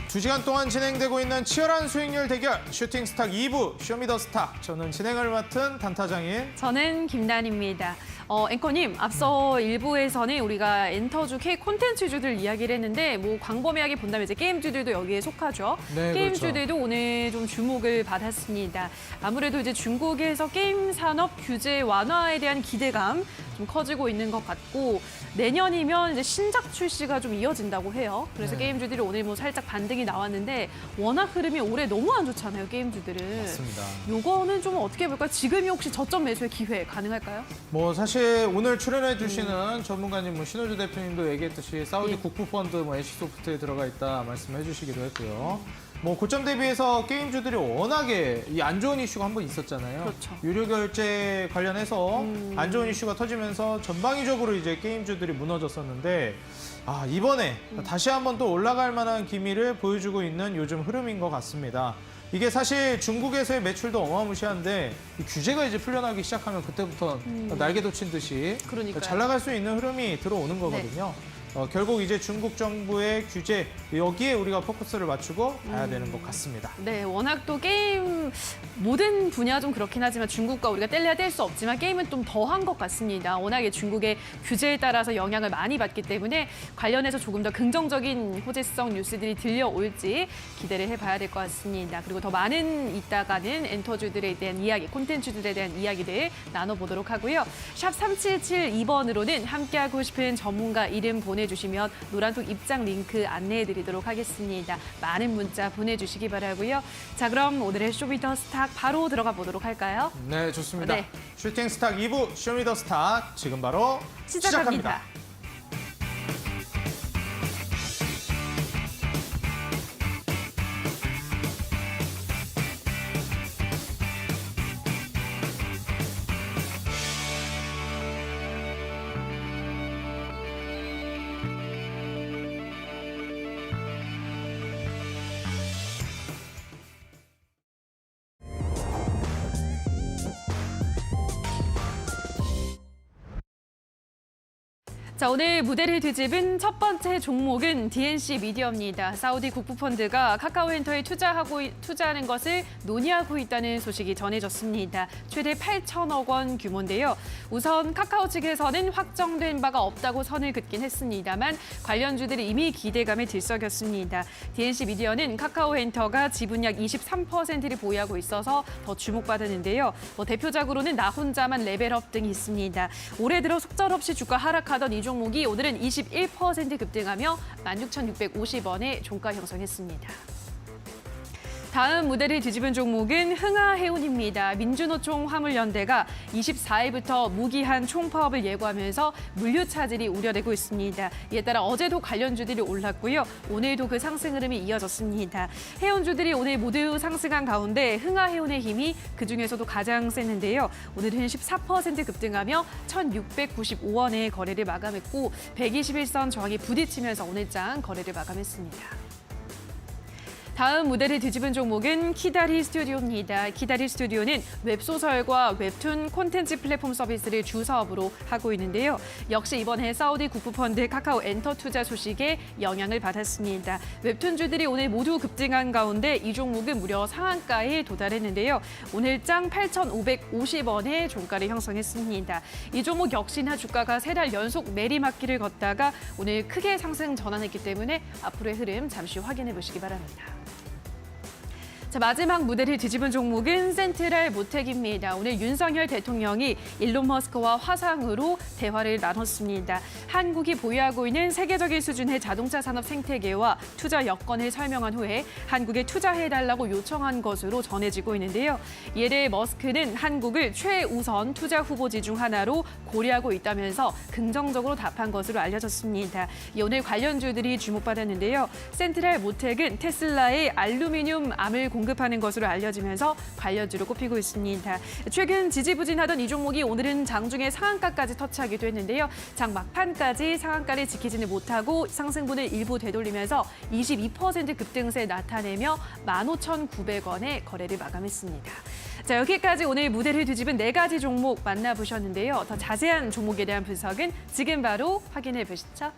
2시간 동안 진행되고 있는 치열한 수익률 대결 슈팅스탁 2부 쇼미더스탁. 저는 진행을 맡은 단타장인 저는 김단입니다. 앵커님, 앞서 1부에서는 우리가 엔터주 K 콘텐츠주들 이야기를 했는데 뭐 광범위하게 본다면 이제 게임주들도 여기에 속하죠. 네, 게임주들도 오늘 좀 주목을 받았습니다. 아무래도 이제 중국에서 게임 산업 규제 완화에 대한 기대감 좀 커지고 있는 것 같고 내년이면 이제 신작 출시가 좀 이어진다고 해요. 그래서 네. 게임주들이 오늘 뭐 살짝 반등이 나왔는데 워낙 흐름이 올해 너무 안 좋잖아요, 게임주들은. 맞습니다. 요거는 좀 어떻게 볼까요? 지금이 혹시 저점 매수의 기회 가능할까요? 뭐 사실 오늘 출연해 주시는 전문가님 뭐 신호주 대표님도 얘기했듯이 사우디 국부펀드 뭐 애쉬소프트에 들어가 있다 말씀해 주시기도 했고요. 뭐 고점 대비해서 게임주들이 워낙에 이 안 좋은 이슈가 한 번 있었잖아요. 그렇죠. 유료 결제 관련해서 안 좋은 이슈가 터지면서 전방위적으로 이제 게임주들이 무너졌었는데 이번에 다시 한번 또 올라갈 만한 기미를 보여주고 있는 요즘 흐름인 것 같습니다. 이게 사실 중국에서의 매출도 어마무시한데 이 규제가 이제 풀려나기 시작하면 그때부터 날개 돋친 듯이 그러니까요. 잘 나갈 수 있는 흐름이 들어오는 거거든요. 결국 이제 중국 정부의 규제 여기에 우리가 포커스를 맞추고 가야 되는 것 같습니다. 네, 워낙 또 게임 모든 분야 좀 그렇긴 하지만 중국과 우리가 뗄래야 뗄 수 없지만 게임은 좀 더한 것 같습니다. 워낙에 중국의 규제에 따라서 영향을 많이 받기 때문에 관련해서 조금 더 긍정적인 호재성 뉴스들이 들려올지 기대를 해봐야 될 것 같습니다. 그리고 더 많은 이따가는 엔터주들에 대한 이야기, 콘텐츠들에 대한 이야기들 나눠보도록 하고요. 샵 3772번으로는 함께하고 싶은 전문가 이름 보내주시면 노란톡 입장 링크 안내해드리도록 하겠습니다. 많은 문자 보내주시기 바라고요. 자, 그럼 오늘의 쇼미더스탁 바로 들어가 보도록 할까요? 네, 좋습니다. 네. 슈팅스탁 2부 쇼미더스탁 지금 바로 시작합니다. 자, 오늘 무대를 뒤집은 첫 번째 종목은 DNC 미디어입니다. 사우디 국부펀드가 카카오엔터에 투자하는 것을 논의하고 있다는 소식이 전해졌습니다. 최대 8천억 원 규모인데요. 우선 카카오 측에서는 확정된 바가 없다고 선을 긋긴 했습니다만 관련주들이 이미 기대감에 들썩였습니다. DNC 미디어는 카카오엔터가 지분 약 23%를 보유하고 있어서 더 주목받았는데요. 대표적으로는 나 혼자만 레벨업 등이 있습니다. 올해 들어 속절없이 주가 하락하던 이 종목이 오늘은 21% 급등하며 16,650원에 종가 형성했습니다. 다음 무대를 뒤집은 종목은 흥하해운입니다. 민주노총 화물연대가 24일부터 무기한 총파업을 예고하면서 물류 차질이 우려되고 있습니다. 이에 따라 어제도 관련주들이 올랐고요. 오늘도 그 상승 흐름이 이어졌습니다. 해운주들이 오늘 모두 상승한 가운데 흥하해운의 힘이 그중에서도 가장 셌는데요. 오늘은 14% 급등하며 1,695원에 거래를 마감했고 121선 저항이 부딪히면서 오늘장 거래를 마감했습니다. 다음 무대를 뒤집은 종목은 키다리 스튜디오입니다. 키다리 스튜디오는 웹소설과 웹툰 콘텐츠 플랫폼 서비스를 주 사업으로 하고 있는데요. 역시 이번에 사우디 국부펀드 카카오 엔터 투자 소식에 영향을 받았습니다. 웹툰주들이 오늘 모두 급등한 가운데 이 종목은 무려 상한가에 도달했는데요. 오늘장 8,550원에 종가를 형성했습니다. 이 종목 역시나 주가가 3달 연속 내리막길을 걷다가 오늘 크게 상승 전환했기 때문에 앞으로의 흐름 잠시 확인해 보시기 바랍니다. 자, 마지막 무대를 뒤집은 종목은 센트럴 모텍입니다. 오늘 윤석열 대통령이 일론 머스크와 화상으로 대화를 나눴습니다. 한국이 보유하고 있는 세계적인 수준의 자동차 산업 생태계와 투자 여건을 설명한 후에 한국에 투자해달라고 요청한 것으로 전해지고 있는데요. 이에 대해 머스크는 한국을 최우선 투자 후보지 중 하나로 고려하고 있다면서 긍정적으로 답한 것으로 알려졌습니다. 오늘 관련주들이 주목받았는데요. 센트럴 모텍은 테슬라의 알루미늄 암을 공급하는 것으로 알려지면서 관련주로 꼽히고 있습니다. 최근 지지부진하던 이 종목이 오늘은 장중에 상한가까지 터치하기도 했는데요. 장 막판까지 상한가를 지키지는 못하고 상승분을 일부 되돌리면서 22% 급등세 나타내며 15,900원에 거래를 마감했습니다. 자, 여기까지 오늘 무대를 뒤집은 4가지 종목 만나보셨는데요. 더 자세한 종목에 대한 분석은 지금 바로 확인해 보시죠.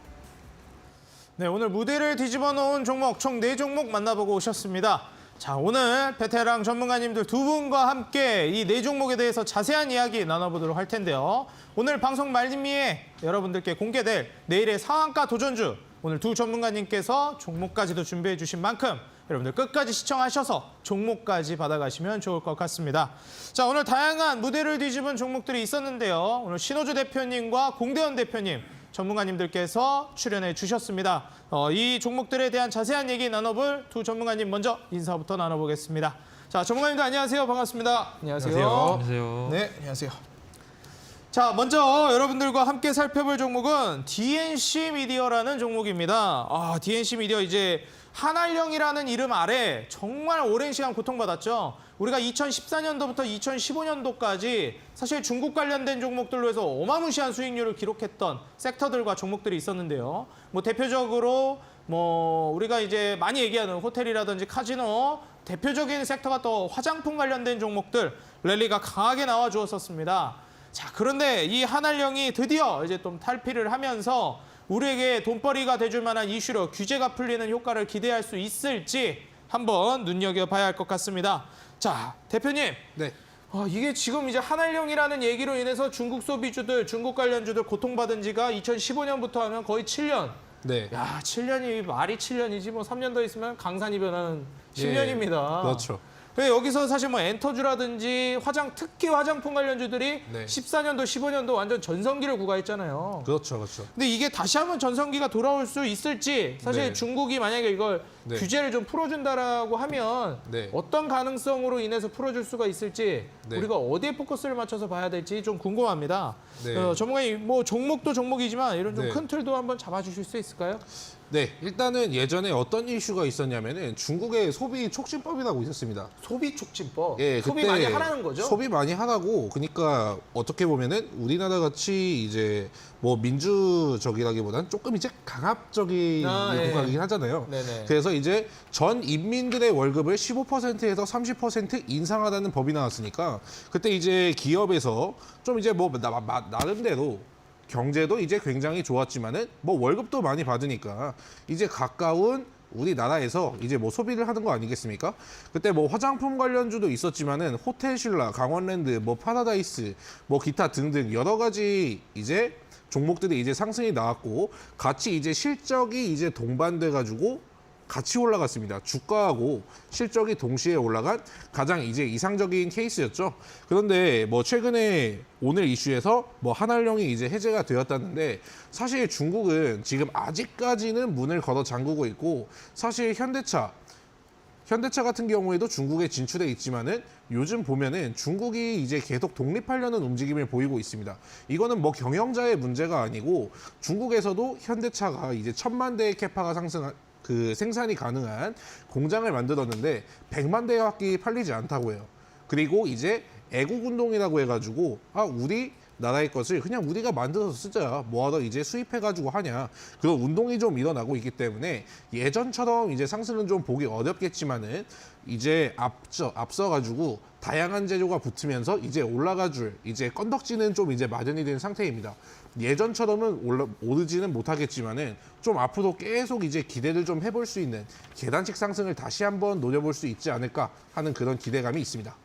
네, 오늘 무대를 뒤집어 놓은 종목 총 4종목 만나보고 오셨습니다. 자, 오늘 베테랑 전문가님들 두 분과 함께 이 4종목에 대해서 자세한 이야기 나눠보도록 할 텐데요. 오늘 방송 말미에 여러분들께 공개될 내일의 상한가 도전주, 오늘 두 전문가님께서 종목까지도 준비해 주신 만큼 여러분들 끝까지 시청하셔서 종목까지 받아가시면 좋을 것 같습니다. 자, 오늘 다양한 무대를 뒤집은 종목들이 있었는데요. 오늘 신호주 대표님과 공대현 대표님, 전문가님들께서 출연해 주셨습니다. 이 종목들에 대한 자세한 얘기 나눠볼 두 전문가님 먼저 인사부터 나눠보겠습니다. 자, 전문가님들 안녕하세요. 반갑습니다. 안녕하세요. 안녕하세요. 네, 안녕하세요. 자, 먼저 여러분들과 함께 살펴볼 종목은 DNC 미디어라는 종목입니다. DNC 미디어 이제 한알령이라는 이름 아래 정말 오랜 시간 고통받았죠. 우리가 2014년도부터 2015년도까지 사실 중국 관련된 종목들로 해서 어마무시한 수익률을 기록했던 섹터들과 종목들이 있었는데요. 뭐 대표적으로 우리가 이제 많이 얘기하는 호텔이라든지 카지노, 대표적인 섹터가 또 화장품 관련된 종목들 랠리가 강하게 나와 주었었습니다. 자, 그런데 이 한알령이 드디어 이제 좀 탈피를 하면서 우리에게 돈벌이가 돼줄 만한 이슈로 규제가 풀리는 효과를 기대할 수 있을지 한번 눈여겨봐야 할 것 같습니다. 자, 대표님. 네. 이게 지금 이제 한알령이라는 얘기로 인해서 중국 소비주들, 중국 관련주들 고통받은 지가 2015년부터 하면 거의 7년. 네. 야, 7년이 말이 7년이지 뭐 3년 더 있으면 강산이 변하는 10년입니다. 그렇죠. 여기서 사실 뭐 엔터주라든지 특히 화장품 관련주들이 네. 14년도, 15년도 완전 전성기를 구가했잖아요. 그렇죠, 그렇죠. 근데 이게 다시 한번 전성기가 돌아올 수 있을지 사실 네. 중국이 만약에 이걸 네. 규제를 좀 풀어준다라고 하면 네. 어떤 가능성으로 인해서 풀어줄 수가 있을지 네. 우리가 어디에 포커스를 맞춰서 봐야 될지 좀 궁금합니다. 네. 전문가님, 뭐 종목도 종목이지만 이런 좀 네. 큰 틀도 한번 잡아주실 수 있을까요? 네, 일단은 예전에 어떤 이슈가 있었냐면은 중국의 소비 촉진법이라고 있었습니다. 소비 촉진법. 예, 소비 그때 많이 하라는 거죠? 소비 많이 하라고. 그러니까 어떻게 보면은 우리나라 같이 이제 뭐 민주적이라기보단 조금 이제 강압적인 예. 국가이긴 하잖아요. 네네. 그래서 이제 전 인민들의 월급을 15%에서 30% 인상하라는 법이 나왔으니까 그때 이제 기업에서 좀 이제 뭐 나름대로 경제도 이제 굉장히 좋았지만은 뭐 월급도 많이 받으니까 이제 가까운 우리나라에서 이제 뭐 소비를 하는 거 아니겠습니까? 그때 뭐 화장품 관련주도 있었지만은 호텔신라, 강원랜드, 뭐 파라다이스, 뭐 기타 등등 여러 가지 이제 종목들이 이제 상승이 나왔고 같이 이제 실적이 이제 동반돼 가지고 같이 올라갔습니다. 주가하고 실적이 동시에 올라간 가장 이제 이상적인 케이스였죠. 그런데 뭐 최근에 오늘 이슈에서 뭐 한알령이 이제 해제가 되었다는데 사실 중국은 지금 아직까지는 문을 걸어 잠그고 있고 사실 현대차 같은 경우에도 중국에 진출해 있지만은 요즘 보면은 중국이 이제 계속 독립하려는 움직임을 보이고 있습니다. 이거는 뭐 경영자의 문제가 아니고 중국에서도 현대차가 이제 1000만 대의 캐파가 생산이 가능한 공장을 만들었는데 100만 대밖에 팔리지 않다고 해요. 그리고 이제 애국운동이라고 해가지고 우리 나라의 것을 그냥 우리가 만들어서 쓰자. 뭐하러 이제 수입해가지고 하냐. 그런 운동이 좀 일어나고 있기 때문에 예전처럼 이제 상승은 좀 보기 어렵겠지만은 이제 앞서가지고 다양한 재료가 붙으면서 이제 올라가줄 이제 건덕지는 좀 이제 마련이 된 상태입니다. 예전처럼은 오르지는 못하겠지만은 좀 앞으로 계속 이제 기대를 좀 해볼 수 있는 계단식 상승을 다시 한번 노려볼 수 있지 않을까 하는 그런 기대감이 있습니다.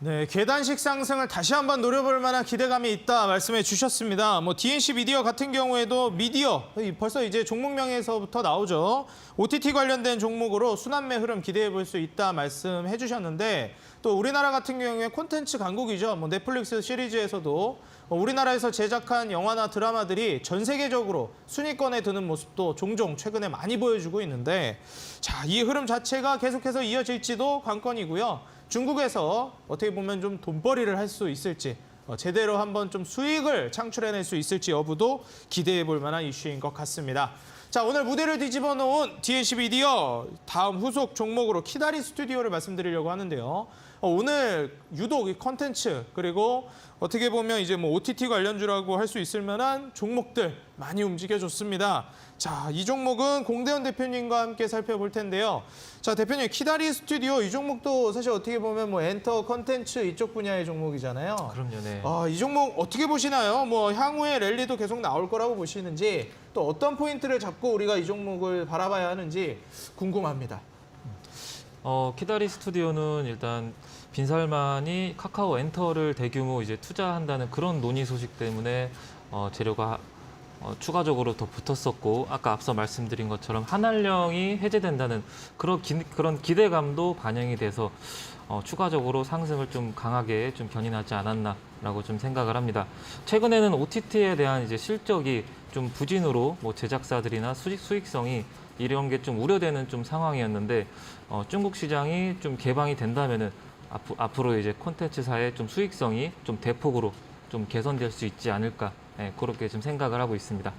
네, 계단식 상승을 다시 한번 노려볼 만한 기대감이 있다 말씀해 주셨습니다. 뭐 DNC 미디어 같은 경우에도 미디어 벌써 이제 종목명에서부터 나오죠. OTT 관련된 종목으로 순환매 흐름 기대해 볼 수 있다 말씀해 주셨는데 또 우리나라 같은 경우에 콘텐츠 강국이죠. 뭐 넷플릭스 시리즈에서도 우리나라에서 제작한 영화나 드라마들이 전 세계적으로 순위권에 드는 모습도 종종 최근에 많이 보여주고 있는데 자, 이 흐름 자체가 계속해서 이어질지도 관건이고요. 중국에서 어떻게 보면 좀 돈벌이를 할 수 있을지 제대로 한번 좀 수익을 창출해낼 수 있을지 여부도 기대해 볼 만한 이슈인 것 같습니다. 자, 오늘 무대를 뒤집어 놓은 DNC 미디어 다음 후속 종목으로 키다리 스튜디오를 말씀드리려고 하는데요. 오늘 유독 이 컨텐츠 그리고 어떻게 보면 이제 뭐 OTT 관련주라고 할 수 있을 만한 종목들 많이 움직여줬습니다. 자, 이 종목은 공대현 대표님과 함께 살펴볼 텐데요. 자, 대표님, 키다리 스튜디오 이 종목도 사실 어떻게 보면 뭐 엔터 컨텐츠 이쪽 분야의 종목이잖아요. 그럼요, 네. 이 종목 어떻게 보시나요? 뭐 향후에 랠리도 계속 나올 거라고 보시는지 또 어떤 포인트를 잡고 우리가 이 종목을 바라봐야 하는지 궁금합니다. 키다리 스튜디오는 일단 빈살만이 카카오 엔터를 대규모 이제 투자한다는 그런 논의 소식 때문에 재료가 추가적으로 더 붙었었고, 아까 앞서 말씀드린 것처럼 한알령이 해제된다는 그런 기대감도 반영이 돼서 추가적으로 상승을 좀 강하게 좀 견인하지 않았나라고 좀 생각을 합니다. 최근에는 OTT에 대한 이제 실적이 좀 부진으로 뭐 제작사들이나 수익성이 이런 게 좀 우려되는 좀 상황이었는데, 중국 시장이 좀 개방이 된다면은 앞으로 이제 콘텐츠사의 좀 수익성이 좀 대폭으로 좀 개선될 수 있지 않을까, 그렇게 좀 생각을 하고 있습니다.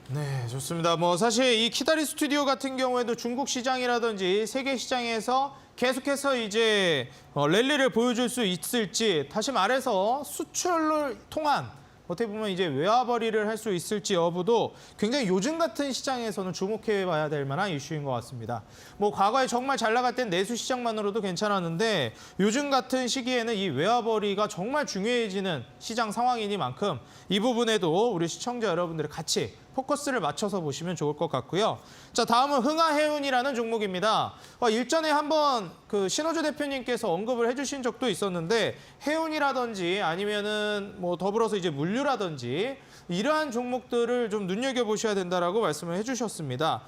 네, 좋습니다. 뭐 사실 이 키다리 스튜디오 같은 경우에도 중국 시장이라든지 세계 시장에서 계속해서 이제 랠리를 보여줄 수 있을지, 다시 말해서 수출을 통한 어떻게 보면 이제 외화벌이를 할 수 있을지 여부도 굉장히 요즘 같은 시장에서는 주목해봐야 될 만한 이슈인 것 같습니다. 뭐 과거에 정말 잘 나갈 땐 내수 시장만으로도 괜찮았는데 요즘 같은 시기에는 이 외화벌이가 정말 중요해지는 시장 상황이니만큼 이 부분에도 우리 시청자 여러분들이 같이 포커스를 맞춰서 보시면 좋을 것 같고요. 자, 다음은 흥하해운이라는 종목입니다. 일전에 한번 그 신호주 대표님께서 언급을 해주신 적도 있었는데 해운이라든지 아니면은 뭐 더불어서 이제 물류라든지 이러한 종목들을 좀 눈여겨보셔야 된다라고 말씀을 해주셨습니다.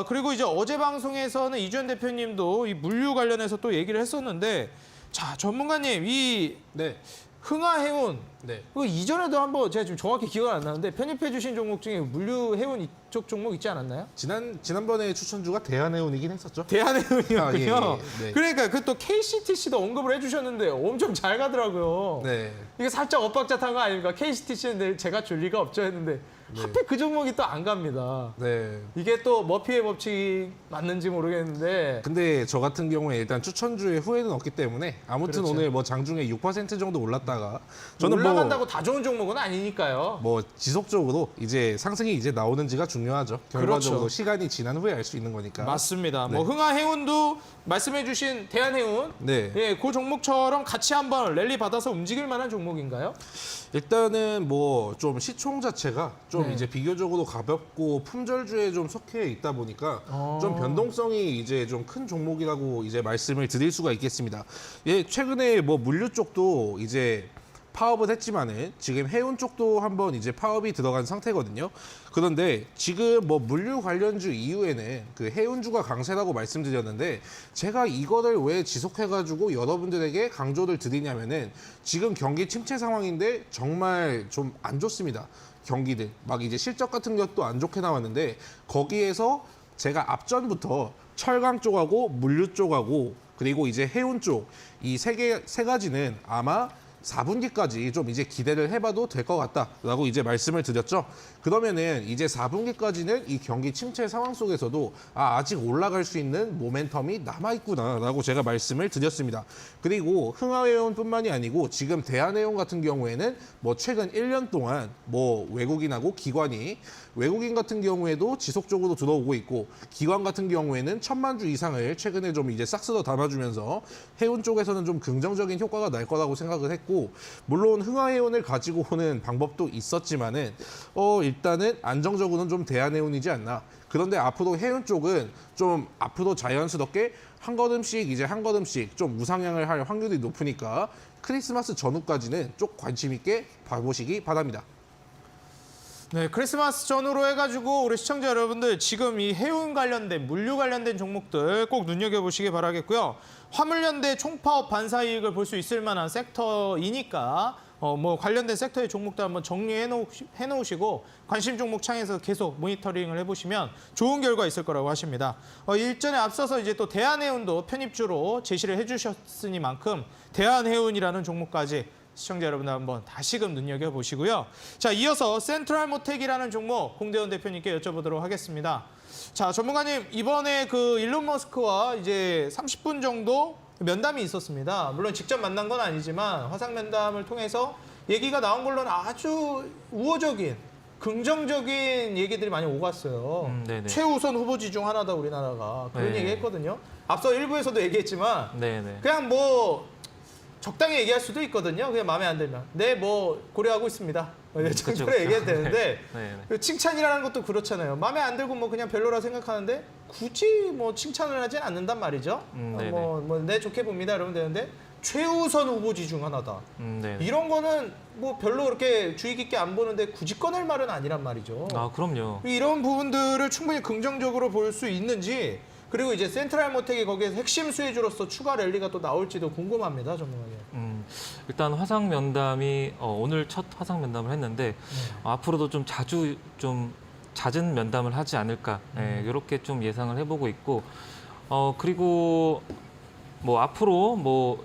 그리고 이제 어제 방송에서는 이주연 대표님도 이 물류 관련해서 또 얘기를 했었는데, 자, 전문가님, 이 네. 흥하해운, 네. 그 이전에도 한번 제가 지금 정확히 기억은 안 나는데 편입해 주신 종목 중에 물류 해운 이쪽 종목 있지 않았나요? 지난번에 추천주가 대한해운이긴 했었죠. 대한해운이었군요. 아, 예, 예. 네. 그러니까 그 또 KCTC도 언급을 해주셨는데 엄청 잘 가더라고요. 네. 이게 살짝 엇박자 탄 거 아닙니까? KCTC는 제가 줄 리가 없죠 했는데 하필 그 종목이 또 안 갑니다. 네. 이게 또 머피의 법칙이 맞는지 모르겠는데 근데 저 같은 경우에 일단 추천주에 후회는 없기 때문에 아무튼 그렇죠. 오늘 뭐 장중에 6% 정도 올랐다가 저는 올라간다고 다 좋은 종목은 아니니까요. 뭐 지속적으로 이제 상승이 이제 나오는지가 중요하죠. 결과적으로 그렇죠. 시간이 지난 후에 알 수 있는 거니까. 맞습니다. 네. 뭐 흥하해운도 말씀해주신 대한해운, 네. 예, 그 종목처럼 같이 한번 랠리 받아서 움직일 만한 종목인가요? 일단은 뭐 좀 시총 자체가 좀 네. 이제 비교적으로 가볍고 품절주에 좀 속해 있다 보니까 좀 변동성이 이제 좀 큰 종목이라고 이제 말씀을 드릴 수가 있겠습니다. 예, 최근에 뭐 물류 쪽도 이제 파업을 했지만은 지금 해운 쪽도 한번 이제 파업이 들어간 상태거든요. 그런데 지금 뭐 물류 관련주 이후에는 그 해운주가 강세라고 말씀드렸는데 제가 이거를 왜 지속해가지고 여러분들에게 강조를 드리냐면은 지금 경기 침체 상황인데 정말 좀 안 좋습니다. 경기들 막 이제 실적 같은 것도 안 좋게 나왔는데 거기에서 제가 앞전부터 철강 쪽하고 물류 쪽하고 그리고 이제 해운 쪽 이 세 가지는 아마 4분기까지 좀 이제 기대를 해봐도 될 것 같다라고 이제 말씀을 드렸죠. 그러면은 이제 4분기까지는 이 경기 침체 상황 속에서도 아직 올라갈 수 있는 모멘텀이 남아있구나라고 제가 말씀을 드렸습니다. 그리고 흥하해운뿐만이 아니고 지금 대한해운 같은 경우에는 뭐 최근 1년 동안 뭐 외국인하고 기관이 외국인 같은 경우에도 지속적으로 들어오고 있고 기관 같은 경우에는 1000만 주 이상을 최근에 좀 이제 싹 쓸어 담아주면서 해운 쪽에서는 좀 긍정적인 효과가 날 거라고 생각을 했고 물론 흥하해운을 가지고 오는 방법도 있었지만은 일단은 안정적으로는 좀 대한해운이지 않나. 그런데 앞으로 해운 쪽은 좀 앞으로 자연스럽게 한 걸음씩 좀 우상향을 할 확률이 높으니까 크리스마스 전후까지는 좀 관심 있게 봐보시기 바랍니다. 네, 크리스마스 전후로 해가지고 우리 시청자 여러분들 지금 이 해운 관련된 물류 관련된 종목들 꼭 눈여겨보시기 바라겠고요. 화물연대 총파업 반사이익을 볼 수 있을 만한 섹터이니까 뭐 관련된 섹터의 종목들 한번 정리해 놓으시고 관심 종목 창에서 계속 모니터링을 해보시면 좋은 결과 있을 거라고 하십니다. 일전에 앞서서 이제 또 대한해운도 편입주로 제시를 해주셨으니만큼 대한해운이라는 종목까지 시청자 여러분들 한번 다시금 눈여겨보시고요. 자, 이어서 센트럴 모텍이라는 종목 공대원 대표님께 여쭤보도록 하겠습니다. 자, 전문가님, 이번에 그 일론 머스크와 이제 30분 정도 면담이 있었습니다. 물론 직접 만난 건 아니지만 화상 면담을 통해서 얘기가 나온 걸로는 아주 우호적인, 긍정적인 얘기들이 많이 오갔어요. 네네. 최우선 후보지 중 하나다 우리나라가 그런 네. 얘기 했거든요. 앞서 일부에서도 얘기했지만 네네. 그냥 뭐 적당히 얘기할 수도 있거든요. 그냥 마음에 안 들면. 네, 뭐 고려하고 있습니다. 정도로 얘기해도 되는데 네네. 그 칭찬이라는 것도 그렇잖아요. 마음에 안 들고 뭐 그냥 별로라 생각하는데 굳이 뭐 칭찬을 하진 않는단 말이죠. 네네. 네, 좋게 봅니다. 이러면 되는데 최우선 후보지 중 하나다. 네네. 이런 거는 뭐 별로 그렇게 주의 깊게 안 보는데 굳이 꺼낼 말은 아니란 말이죠. 아, 그럼요. 이런 부분들을 충분히 긍정적으로 볼 수 있는지, 그리고 이제 센트럴 모텍이 거기에서 핵심 수혜주로서 추가 랠리가 또 나올지도 궁금합니다, 전문가님. 일단 화상 면담이 오늘 첫 화상 면담을 했는데 앞으로도 좀 자주 좀 잦은 면담을 하지 않을까 이렇게 좀 예상을 해보고 있고 그리고 뭐 앞으로 뭐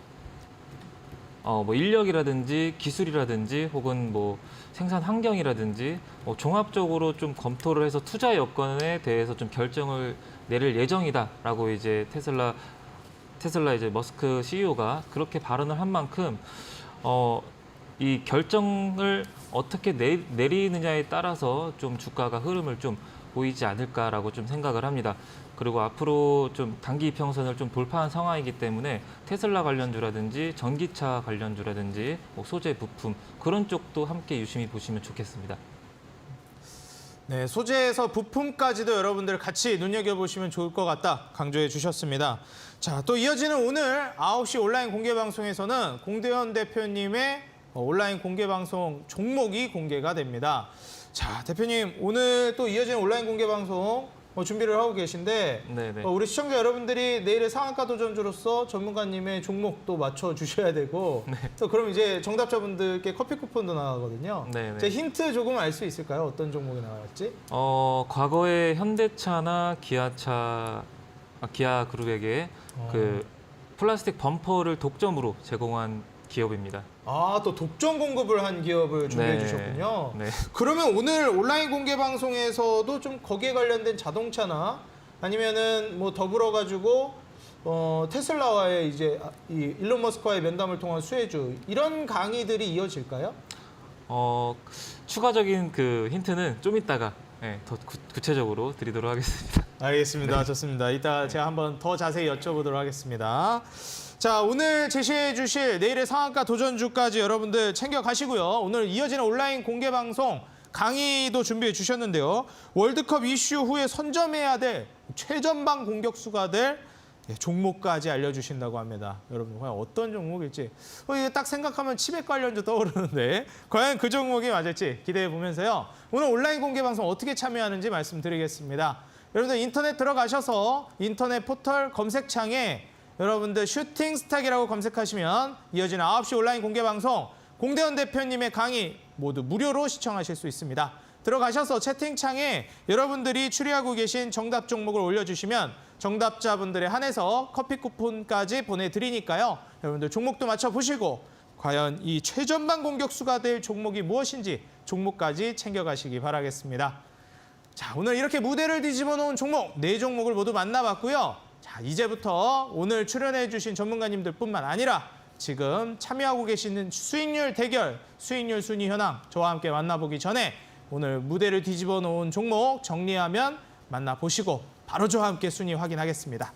인력이라든지 기술이라든지 혹은 뭐 생산 환경이라든지 종합적으로 좀 검토를 해서 투자 여건에 대해서 좀 결정을 내릴 예정이다라고 이제 테슬라 이제 머스크 CEO가 그렇게 발언을 한 만큼 이 결정을 어떻게 내리느냐에 따라서 좀 주가가 흐름을 좀 보이지 않을까라고 좀 생각을 합니다. 그리고 앞으로 좀 단기 이평선을 좀 돌파한 상황이기 때문에 테슬라 관련주라든지 전기차 관련주라든지 뭐 소재 부품 그런 쪽도 함께 유심히 보시면 좋겠습니다. 네, 소재에서 부품까지도 여러분들 같이 눈여겨보시면 좋을 것 같다 강조해 주셨습니다. 자, 또 이어지는 오늘 9시 온라인 공개방송에서는 공대원 대표님의 온라인 공개방송 종목이 공개가 됩니다. 자, 대표님, 오늘 또 이어지는 온라인 공개방송 준비를 하고 계신데 네네. 우리 시청자 여러분들이 내일의 상한가 도전주로서 전문가님의 종목도 맞춰주셔야 되고 또 그럼 이제 정답자분들께 커피 쿠폰도 나가거든요. 네네. 제 힌트 조금 알 수 있을까요? 어떤 종목이 나갈지? 과거에 현대차나 기아 그룹에게 그 플라스틱 범퍼를 독점으로 제공한 기업입니다. 아, 또 독점 공급을 한 기업을 준비해 네. 주셨군요. 네. 그러면 오늘 온라인 공개 방송에서도 좀 거기에 관련된 자동차나 아니면은 뭐 더불어 가지고 테슬라와의 이제 이 일론 머스크와의 면담을 통한 수혜주 이런 강의들이 이어질까요? 추가적인 그 힌트는 좀 이따가 더 구체적으로 드리도록 하겠습니다. 알겠습니다. 좋습니다. 이따 제가 한번 더 자세히 여쭤보도록 하겠습니다. 자, 오늘 제시해 주실 내일의 상한가 도전주까지 여러분들 챙겨가시고요. 오늘 이어지는 온라인 공개 방송 강의도 준비해 주셨는데요. 월드컵 이슈 후에 선점해야 될 최전방 공격수가 될 종목까지 알려주신다고 합니다. 여러분, 과연 어떤 종목일지. 이게 딱 생각하면 치백 관련주 떠오르는데 과연 그 종목이 맞을지 기대해 보면서요. 오늘 온라인 공개 방송 어떻게 참여하는지 말씀드리겠습니다. 여러분들 인터넷 들어가셔서 인터넷 포털 검색창에 여러분들 슈팅 스탁이라고 검색하시면 이어지는 9시 온라인 공개 방송 공대원 대표님의 강의 모두 무료로 시청하실 수 있습니다. 들어가셔서 채팅창에 여러분들이 추리하고 계신 정답 종목을 올려주시면 정답자분들에 한해서 커피 쿠폰까지 보내드리니까요. 여러분들 종목도 맞춰보시고 과연 이 최전방 공격수가 될 종목이 무엇인지 종목까지 챙겨가시기 바라겠습니다. 자, 오늘 이렇게 무대를 뒤집어 놓은 종목 4종목을 모두 만나봤고요. 자, 이제부터 오늘 출연해 주신 전문가님들뿐만 아니라 지금 참여하고 계시는 수익률 대결, 수익률 순위 현황 저와 함께 만나보기 전에 오늘 무대를 뒤집어 놓은 종목 정리하면 만나보시고 바로 저와 함께 순위 확인하겠습니다.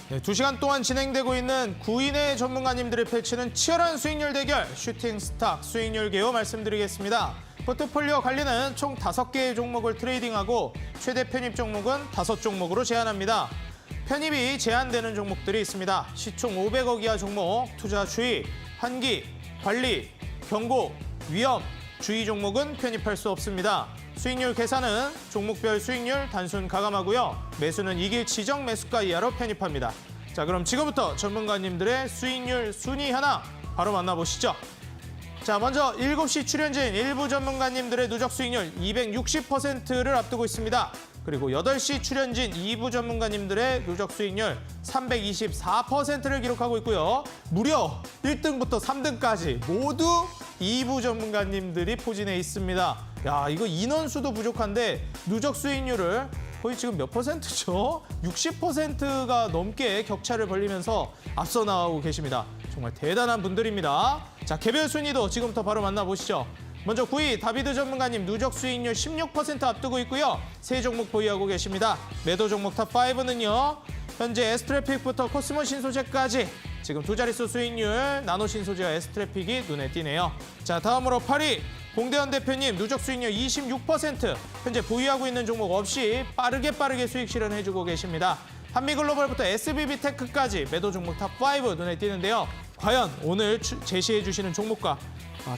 네, 2시간 동안 진행되고 있는 9인의 전문가님들이 펼치는 치열한 수익률 대결, 슈팅 스탁 수익률 개요 말씀드리겠습니다. 포트폴리오 관리는 총 5개의 종목을 트레이딩하고 최대 편입 종목은 5종목으로 제한합니다. 편입이 제한되는 종목들이 있습니다. 시총 500억 이하 종목, 투자 주의, 환기, 관리, 경고, 위험, 주의 종목은 편입할 수 없습니다. 수익률 계산은 종목별 수익률 단순 가감하고요. 매수는 이길 지정 매수가 이하로 편입합니다. 자, 그럼 지금부터 전문가님들의 수익률 순위 하나 바로 만나보시죠. 자, 먼저 7시 출연진 일부 전문가님들의 누적 수익률 260%를 앞두고 있습니다. 그리고 8시 출연진 2부 전문가님들의 누적 수익률 324%를 기록하고 있고요. 무려 1등부터 3등까지 모두 2부 전문가님들이 포진해 있습니다. 야, 이거 인원수도 부족한데 누적 수익률을 거의 지금 몇 %죠? 60%가 넘게 격차를 벌리면서 앞서 나가고 계십니다. 정말 대단한 분들입니다. 자, 개별 순위도 지금부터 바로 만나보시죠. 먼저 9위 다비드 전문가님 누적 수익률 16% 앞두고 있고요. 3종목 보유하고 계십니다. 매도 종목 탑5는요. 현재 S트래픽부터 코스모 신소재까지 지금 2자릿수 수익률 나노 신소재와 S트래픽이 눈에 띄네요. 자, 다음으로 8위 공대현 대표님 누적 수익률 26%. 현재 보유하고 있는 종목 없이 빠르게 수익 실현해주고 계십니다. 한미글로벌부터 SBB테크까지 매도 종목 탑5 눈에 띄는데요. 과연 오늘 제시해 주시는 종목과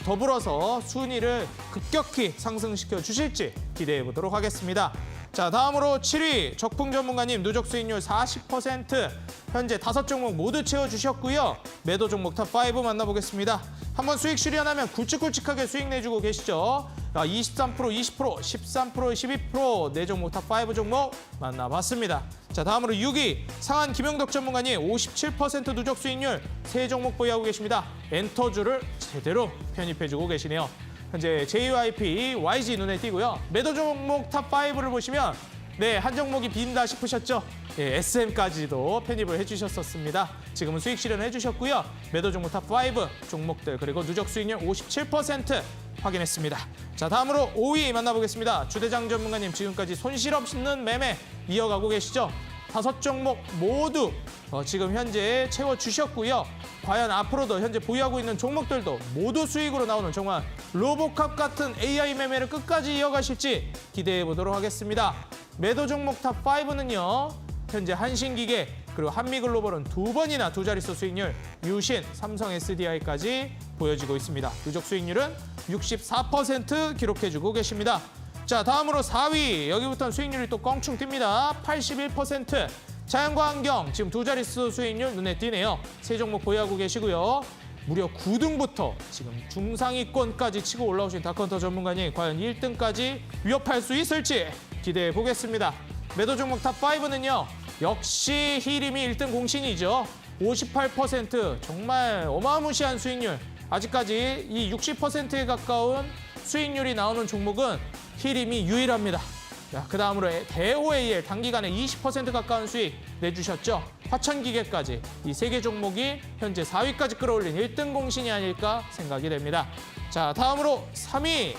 더불어서 순위를 급격히 상승시켜 주실지 기대해 보도록 하겠습니다. 자, 다음으로 7위 적풍 전문가님 누적 수익률 40%. 현재 5종목 모두 채워주셨고요. 매도 종목 탑5 만나보겠습니다. 한번 수익 실현하면 굵직굵직하게 수익 내주고 계시죠. 23%, 20%, 13%, 12% 네 종목 탑5 종목 만나봤습니다. 자, 다음으로 6위 상한 김영덕 전문가님 57% 누적 수익률 3종목 보유하고 계십니다. 엔터주를 제대로 편입해주고 계시네요. 현재 JYP, YG 눈에 띄고요. 매도 종목 탑5를 보시면 네, 한 종목이 빈다 싶으셨죠? 예, SM까지도 편입을 해주셨었습니다. 지금은 수익 실현을 해주셨고요. 매도 종목 탑5 종목들 그리고 누적 수익률 57% 확인했습니다. 자, 다음으로 5위 만나보겠습니다. 주대장 전문가님 지금까지 손실 없는 매매 이어가고 계시죠? 5종목 모두 지금 현재 채워주셨고요. 과연 앞으로도 현재 보유하고 있는 종목들도 모두 수익으로 나오는 정말 로보캅 같은 AI 매매를 끝까지 이어가실지 기대해 보도록 하겠습니다. 매도 종목 탑5는요. 현재 한신기계 그리고 한미글로벌은 2번이나 2자릿수 수익률, 유신, 삼성 SDI까지 보여지고 있습니다. 누적 수익률은 64% 기록해주고 계십니다. 자, 다음으로 4위 여기부터는 수익률이 또 껑충 뜁니다. 81%. 자연과 환경 지금 2자릿수 수익률 눈에 띄네요. 3종목 보유하고 계시고요. 무려 9등부터 지금 중상위권까지 치고 올라오신 다컨터 전문가님 과연 1등까지 위협할 수 있을지 기대해 보겠습니다. 매도 종목 탑5는요. 역시 히림이 1등 공신이죠. 58% 정말 어마무시한 수익률. 아직까지 이 60%에 가까운 수익률이 나오는 종목은 히림이 유일합니다. 그 다음으로 대호 AL 단기간에 20% 가까운 수익 내주셨죠. 화천기계까지 이 3개 종목이 현재 4위까지 끌어올린 1등 공신이 아닐까 생각이 됩니다. 자, 다음으로 3위.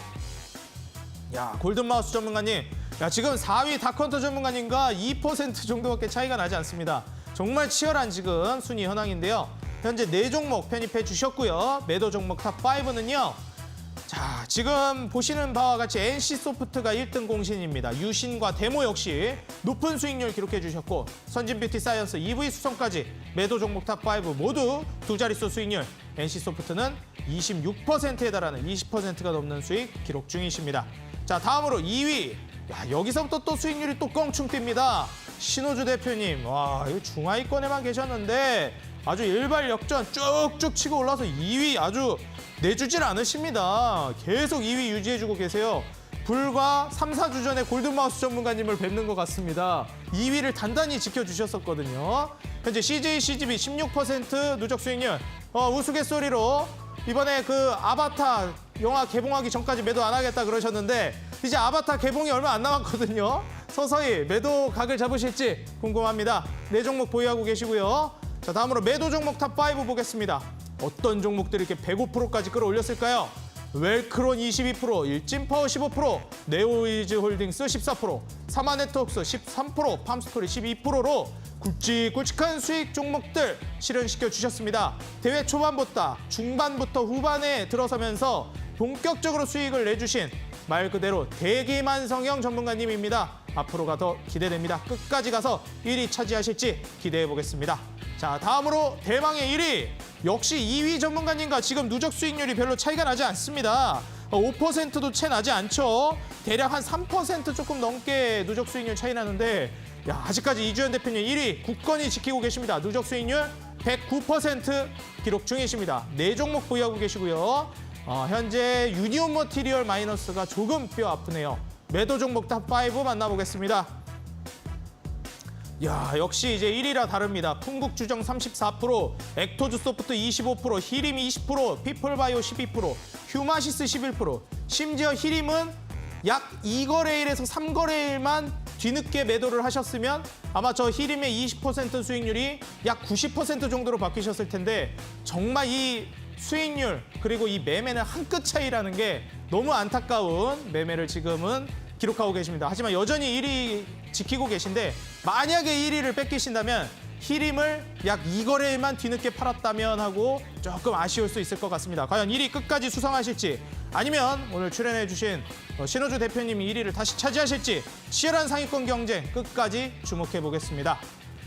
야, 골든마우스 전문가님. 야, 지금 4위 다컨터 전문가님과 2% 정도밖에 차이가 나지 않습니다. 정말 치열한 지금 순위 현황인데요. 현재 4종목 편입해 주셨고요. 매도 종목 탑5는요. 자, 지금 보시는 바와 같이 NC소프트가 1등 공신입니다. 유신과 데모 역시 높은 수익률 기록해 주셨고 선진뷰티사이언스, EV수성까지 매도 종목 탑5 모두 2자릿수 수익률. NC소프트는 26%에 달하는 20%가 넘는 수익 기록 중이십니다. 자, 다음으로 2위. 야, 여기서부터 또 수익률이 또 껑충 뜁니다. 신호주 대표님. 와, 이거 중하위권에만 계셨는데 아주 일발역전 쭉쭉 치고 올라서 2위 아주 내주질 않으십니다. 계속 2위 유지해주고 계세요. 불과 3, 4주 전에 골든마우스 전문가님을 뵙는 것 같습니다. 2위를 단단히 지켜주셨었거든요. 현재 CJ, CGV 16% 누적 수익률. 우스갯소리로 이번에 그 아바타 영화 개봉하기 전까지 매도 안 하겠다 그러셨는데 이제 아바타 개봉이 얼마 안 남았거든요. 서서히 매도 각을 잡으실지 궁금합니다. 4종목 보유하고 계시고요. 자, 다음으로 매도 종목 탑5 보겠습니다. 어떤 종목들이 이렇게 105%까지 끌어올렸을까요? 웰크론 22%, 일진파워 15%, 네오이즈 홀딩스 14%, 사마네트웍스 13%, 팜스토리 12%로 굵직굵직한 수익 종목들 실현시켜 주셨습니다. 대회 초반부터 중반부터 후반에 들어서면서 본격적으로 수익을 내주신 말 그대로 대기만성형 전문가님입니다. 앞으로가 더 기대됩니다. 끝까지 가서 1위 차지하실지 기대해 보겠습니다. 자, 다음으로 대망의 1위. 역시 2위 전문가님과 지금 누적 수익률이 별로 차이가 나지 않습니다. 5%도 채 나지 않죠. 대략 한 3% 조금 넘게 누적 수익률 차이 나는데 야, 아직까지 이주연 대표님 1위 굳건히 지키고 계십니다. 누적 수익률 109% 기록 중이십니다. 4종목 보유하고 계시고요. 현재 유니온 머티리얼 마이너스가 조금 뼈 아프네요. 매도 종목 탑5 만나보겠습니다. 야, 역시 이제 1위라 다릅니다. 풍국주정 34%, 엑토즈 소프트 25%, 히림 20%, 피플바이오 12%, 휴마시스 11%. 심지어 히림은 약 2거래일에서 3거래일만 뒤늦게 매도를 하셨으면 아마 저 히림의 20% 수익률이 약 90% 정도로 바뀌셨을 텐데 정말 이 수익률 그리고 이 매매는 한 끗 차이라는 게 너무 안타까운 매매를 지금은 기록하고 계십니다. 하지만 여전히 1위 지키고 계신데 만약에 1위를 뺏기신다면 히림을 약 2거래일만 뒤늦게 팔았다면 하고 조금 아쉬울 수 있을 것 같습니다. 과연 1위 끝까지 수상하실지 아니면 오늘 출연해 주신 신호주 대표님이 1위를 다시 차지하실지 치열한 상위권 경쟁 끝까지 주목해 보겠습니다.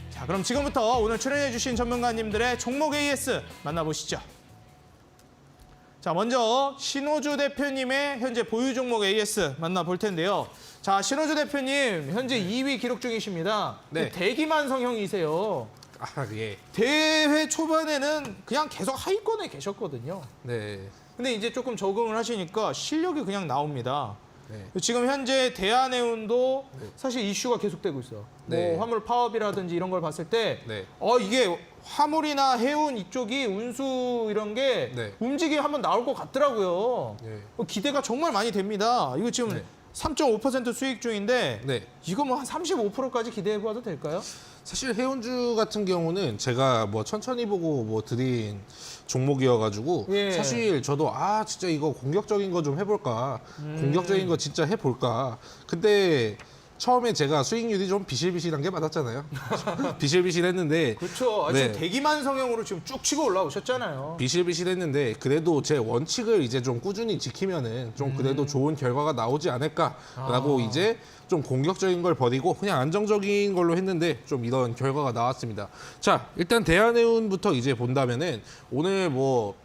자, 그럼 지금부터 오늘 출연해 주신 전문가님들의 종목 AS 만나보시죠. 자, 먼저 신호주 대표님의 현재 보유 종목 AS 만나볼 텐데요. 자, 신호주 대표님 현재 2위 기록 중이십니다. 네. 대기만성형이세요. 아, 예. 대회 초반에는 그냥 계속 하위권에 계셨거든요. 네. 근데 이제 조금 적응을 하시니까 실력이 그냥 나옵니다. 네. 지금 현재 대한해운도 사실 이슈가 계속되고 있어요. 네. 뭐 화물 파업이라든지 이런 걸 봤을 때 네. 이게 화물이나 해운 이쪽이 운수 이런 게 네. 움직임이 한번 나올 것 같더라고요. 네. 기대가 정말 많이 됩니다. 이거 지금 네. 3.5% 수익 중인데 네. 이거 뭐 한 35%까지 기대해 봐도 될까요? 사실 해운주 같은 경우는 제가 뭐 천천히 보고 뭐 드린 종목이어가지고 예. 사실 저도 진짜 이거 공격적인 거 좀 해볼까 공격적인 거 진짜 해볼까 근데 처음에 제가 수익률이 좀 비실비실한 게 맞았잖아요. 비실비실했는데 그렇죠. 네. 지금 대기만성형으로 지금 쭉 치고 올라오셨잖아요. 비실비실했는데 그래도 제 원칙을 이제 좀 꾸준히 지키면은 좀 그래도 좋은 결과가 나오지 않을까라고 이제 좀 공격적인 걸 버리고 그냥 안정적인 걸로 했는데 좀 이런 결과가 나왔습니다. 자, 일단 대한해운부터 이제 본다면은 오늘 뭐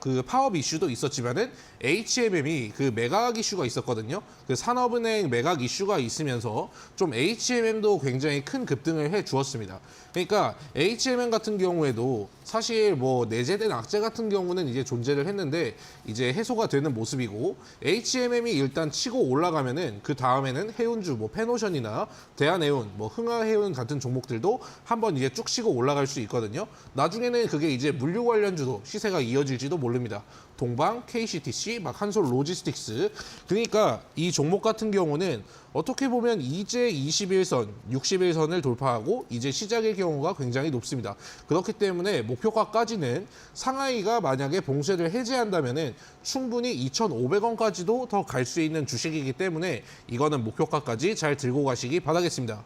그 파업 이슈도 있었지만은 HMM이 그 매각 이슈가 있었거든요. 그 산업은행 매각 이슈가 있으면서 좀 HMM도 굉장히 큰 급등을 해 주었습니다. 그러니까 HMM 같은 경우에도 사실 뭐 내재된 악재 같은 경우는 이제 존재를 했는데 이제 해소가 되는 모습이고 HMM이 일단 치고 올라가면은 그 다음에는 해운주 뭐 페노션이나 대한해운 뭐 흥하해운 같은 종목들도 한번 이제 쭉 치고 올라갈 수 있거든요. 나중에는 그게 이제 물류 관련주도 시세가 이어질지도 모릅니다. 동방, KCTC, 막 한솔 로지스틱스. 그러니까 이 종목 같은 경우는 어떻게 보면 이제 21선, 61선을 돌파하고 이제 시작의 경우가 굉장히 높습니다. 그렇기 때문에 목표가까지는 상하이가 만약에 봉쇄를 해제한다면은 충분히 2,500원까지도 더 갈 수 있는 주식이기 때문에 이거는 목표가까지 잘 들고 가시기 바라겠습니다.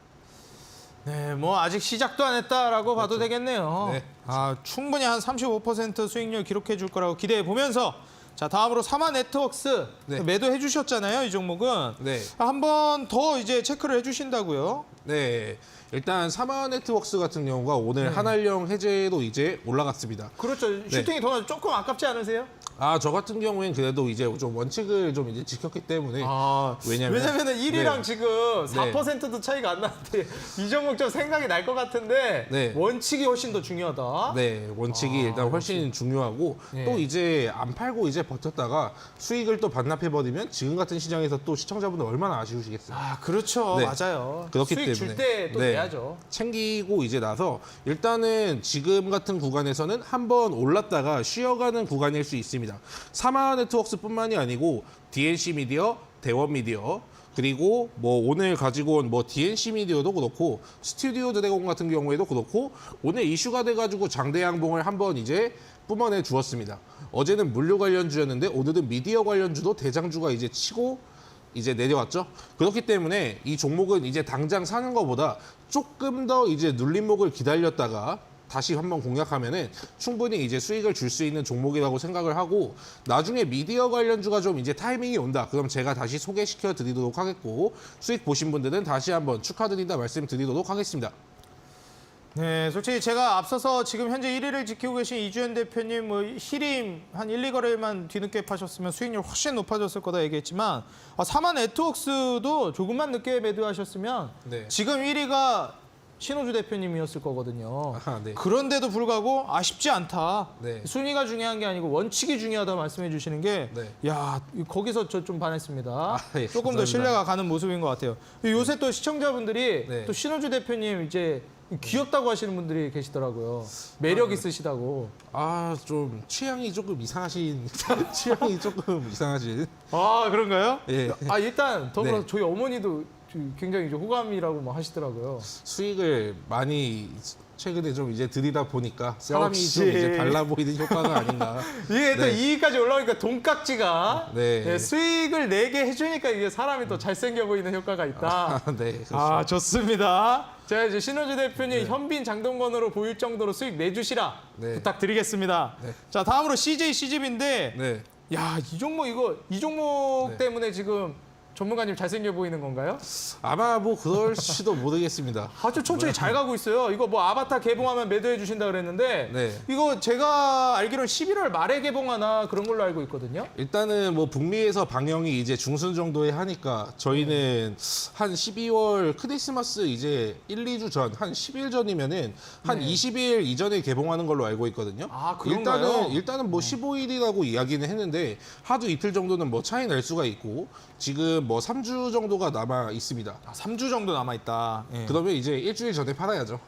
네, 뭐 아직 시작도 안 했다라고 봐도 되겠네요. 네. 충분히 한 35% 수익률 기록해 줄 거라고 기대해 보면서 자, 다음으로 사마네트웍스 네. 매도해 주셨잖아요, 이 종목은. 네. 한 번 더 이제 체크를 해 주신다고요. 네. 일단 사마네트웍스 같은 경우가 오늘 한알령 해제도 이제 올라갔습니다. 그렇죠. 슈팅이 더 나죠. 조금 아깝지 않으세요? 저 같은 경우엔 그래도 이제 좀 원칙을 좀 이제 지켰기 때문에 왜냐면은 1위랑 네. 지금 4%도 차이가 안 나는데 이 종목 좀 생각이 날 것 같은데 네. 원칙이 훨씬 더 중요하다. 네, 원칙이 일단 훨씬 중요하고 네. 또 이제 안 팔고 이제 버텼다가 수익을 또 반납해 버리면 지금 같은 시장에서 또 시청자분들 얼마나 아쉬우시겠어요. 그렇죠. 네. 맞아요. 그렇기 수익 줄 때문에. 때 또 네. 내야죠. 챙기고 이제 나서 일단은 지금 같은 구간에서는 한번 올랐다가 쉬어가는 구간일 수 있습니다. 사마네트웍스뿐만이 아니고 DNC 미디어, 대원 미디어 그리고 뭐 오늘 가지고 온 뭐 DNC 미디어도 그렇고 스튜디오 드래곤 같은 경우에도 그렇고 오늘 이슈가 돼가지고 장대 양봉을 한번 이제 뿜어내 주었습니다. 어제는 물류 관련주였는데 오늘은 미디어 관련주도 대장주가 이제 치고 이제 내려왔죠. 그렇기 때문에 이 종목은 이제 당장 사는 것보다 조금 더 이제 눌림목을 기다렸다가 다시 한번 공략하면은 충분히 이제 수익을 줄 수 있는 종목이라고 생각을 하고, 나중에 미디어 관련주가 좀 이제 타이밍이 온다. 그럼 제가 다시 소개시켜 드리도록 하겠고, 수익 보신 분들은 다시 한번 축하드린다 말씀드리도록 하겠습니다. 네, 솔직히 제가 앞서서 지금 현재 1위를 지키고 계신 이주연 대표님, 뭐 히림 한 1, 2거래일만 뒤늦게 파셨으면 수익률 훨씬 높아졌을 거다 얘기했지만, 사만 네트워크스도 조금만 늦게 매도하셨으면 네. 지금 1위가 신호주 대표님이었을 거거든요. 네. 그런데도 불구하고 아쉽지 않다. 네. 순위가 중요한 게 아니고 원칙이 중요하다 말씀해 주시는 게, 네. 야, 거기서 저 좀 반했습니다. 예, 조금 더 감사합니다. 신뢰가 가는 모습인 것 같아요. 요새 또 시청자분들이 네. 또 신호주 대표님 이제 귀엽다고 하시는 분들이 계시더라고요. 매력 있으시다고. 좀 취향이 조금 이상하신 취향이 조금 이상하신. 아, 그런가요? 예. 일단 더불어 네. 저희 어머니도 굉장히 이제 호감이라고 막 하시더라고요. 수익을 많이 최근에 좀 이제 들이다 보니까 사람이 역시. 좀 이제 달라 보이는 효과가 아닌가. 이게 또 네. 2위까지 올라오니까 돈깍지가 네. 수익을 내게 해주니까 이게 사람이 또 잘생겨 보이는 효과가 있다. 네, 그렇습니다. 좋습니다. 제가 이제 신호주 대표님 현빈 장동건으로 보일 정도로 수익 내주시라 네. 부탁드리겠습니다. 네. 자, 다음으로 CJ CGV인데, 네. 야, 이 종목 네. 때문에 지금 전문가님 잘생겨 보이는 건가요? 아마 뭐 그럴지도 모르겠습니다. 아주 천천히 잘 가고 있어요. 이거 뭐 아바타 개봉하면 매도해 주신다 그랬는데, 네. 이거 제가 알기로는 11월 말에 개봉하나 그런 걸로 알고 있거든요. 일단은 뭐 북미에서 방영이 이제 중순 정도에 하니까 저희는 한 12월 크리스마스 이제 1, 2주 전, 한 10일 전이면은 한 네. 20일 이전에 개봉하는 걸로 알고 있거든요. 아, 그런가요? 일단은 뭐 15일이라고 이야기는 했는데 하루 이틀 정도는 뭐 차이 날 수가 있고, 지금 뭐 3주 정도가 남아 있습니다. 3주 정도 남아있다. 예. 그러면 이제 일주일 전에 팔아야죠.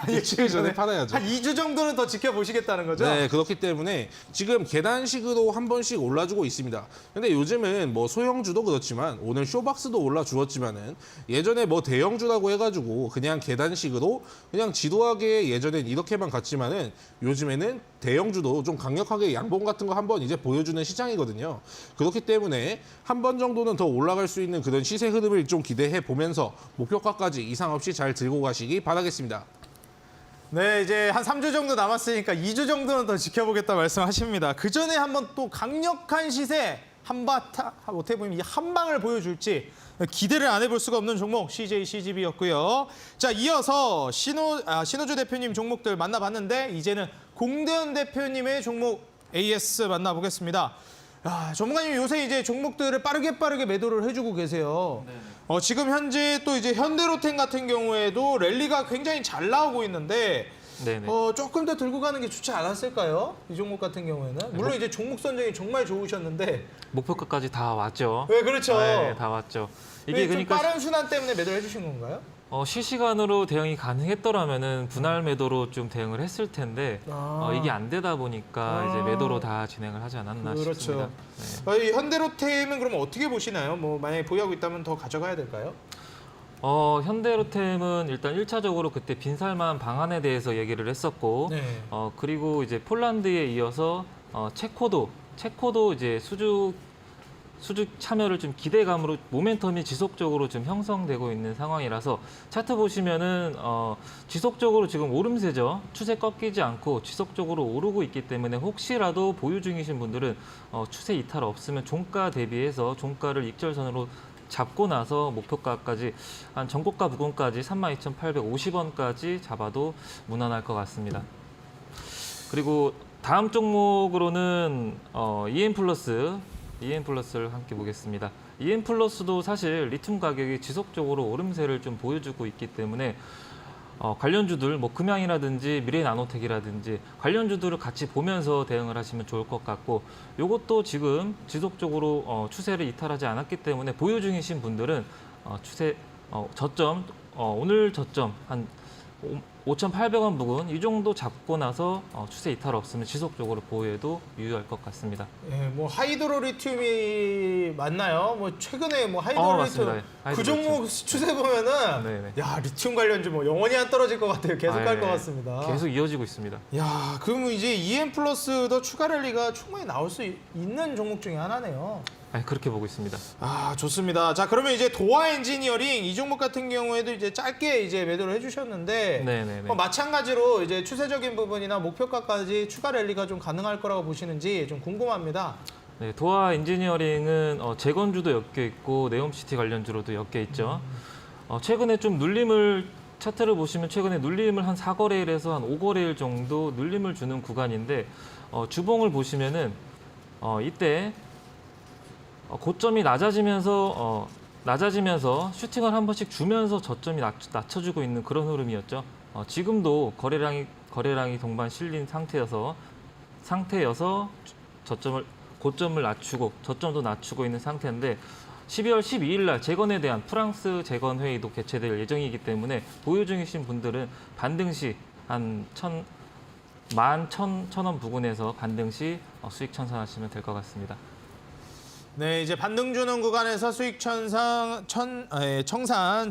일주일 전에 팔아야죠. 한 2주 정도는 더 지켜보시겠다는 거죠? 네, 그렇기 때문에 지금 계단식으로 한 번씩 올라주고 있습니다. 근데 요즘은 뭐 소형주도 그렇지만 오늘 쇼박스도 올라주었지만은 예전에 뭐 대형주라고 해가지고 그냥 계단식으로 그냥 지도하게 예전엔 이렇게만 갔지만은 요즘에는 대형주도 좀 강력하게 양봉 같은 거 한번 이제 보여주는 시장이거든요. 그렇기 때문에 한 번 정도는 더 올라갈 수 있는 그런 시세 흐름을 좀 기대해 보면서 목표가까지 이상 없이 잘 들고 가시기 바라겠습니다. 네, 이제 한 3주 정도 남았으니까 2주 정도는 더 지켜보겠다 말씀하십니다. 그 전에 한번 또 강력한 시세 어떻게 보면 이 한 방을 보여줄지 기대를 안 해볼 수가 없는 종목 CJ CGV였고요. 자, 이어서 신호주 대표님 종목들 만나봤는데 이제는 공대현 대표님의 종목 AS 만나보겠습니다. 전문가님 요새 이제 종목들을 빠르게 매도를 해주고 계세요. 지금 현재 또 이제 현대로템 같은 경우에도 랠리가 굉장히 잘 나오고 있는데, 네네. 조금 더 들고 가는 게 좋지 않았을까요? 이 종목 같은 경우에는 물론 이제 종목 선정이 정말 좋으셨는데, 목표가까지 다 왔죠. 네, 그렇죠. 네, 다 왔죠. 이게 좀 그러니까 빠른 순환 때문에 매도를 해주신 건가요? 실시간으로 대응이 가능했더라면은 분할 매도로 좀 대응을 했을 텐데 이게 안 되다 보니까 이제 매도로 다 진행을 하지 않았나 그렇죠. 싶습니다. 네. 이 현대로템은 그럼 어떻게 보시나요? 뭐 만약에 보유하고 있다면 더 가져가야 될까요? 현대로템은 일단 1차적으로 그때 빈살만 방안에 대해서 얘기를 했었고, 네. 그리고 이제 폴란드에 이어서 체코도 이제 수주 참여를 좀 기대감으로 모멘텀이 지속적으로 좀 형성되고 있는 상황이라서 차트 보시면은 지속적으로 지금 오름세죠. 추세 꺾이지 않고 지속적으로 오르고 있기 때문에 혹시라도 보유 중이신 분들은 추세 이탈 없으면 종가 대비해서 종가를 익절선으로 잡고 나서 목표가까지 한 전고가 부근까지 32,850원까지 잡아도 무난할 것 같습니다. 그리고 다음 종목으로는 EM플러스를 함께 보겠습니다. EM플러스도 사실 리튬 가격이 지속적으로 오름세를 좀 보여주고 있기 때문에 관련주들, 뭐 금양이라든지 미래나노텍이라든지 관련주들을 같이 보면서 대응을 하시면 좋을 것 같고, 이것도 지금 지속적으로 추세를 이탈하지 않았기 때문에 보유 중이신 분들은 추세 저점 오늘 저점 한 5,800원 부근 이 정도 잡고 나서 추세 이탈 없으면 지속적으로 보유해도 유효할 것 같습니다. 예, 뭐 하이드로 리튬이 맞나요? 뭐 최근에 뭐 하이드로 맞습니다. 리튬 그 하이드로 종목 추세 보면은 네네. 야 리튬 관련주 뭐 영원히 안 떨어질 것 같아요. 계속 갈 것 예, 같습니다. 계속 이어지고 있습니다. 야, 그럼 이제 EM 플러스도 추가 랠리가 충분히 나올 수 있는 종목 중에 하나네요. 그렇게 보고 있습니다. 아, 좋습니다. 자, 그러면 이제 도화 엔지니어링 이 종목 같은 경우에도 이제 짧게 이제 매도를 해주셨는데, 네네네. 마찬가지로 이제 추세적인 부분이나 목표가까지 추가 랠리가 좀 가능할 거라고 보시는지 좀 궁금합니다. 네, 도화 엔지니어링은 재건주도 엮여 있고 네옴시티 관련주로도 엮여 있죠. 최근에 좀 눌림을 차트를 보시면 최근에 눌림을 한 4거래일에서 한 5거래일 정도 눌림을 주는 구간인데 주봉을 보시면은 이때 고점이 낮아지면서 슈팅을 한 번씩 주면서 저점이 낮춰주고 있는 그런 흐름이었죠. 지금도 거래량이 동반 실린 상태여서 고점을 낮추고 저점도 낮추고 있는 상태인데 12월 12일 날 재건에 대한 프랑스 재건 회의도 개최될 예정이기 때문에 보유 중이신 분들은 반등 시 한 11,000원 부근에서 반등 시 수익 천산하시면 될 것 같습니다. 네, 이제 반등 주는 구간에서 수익 청산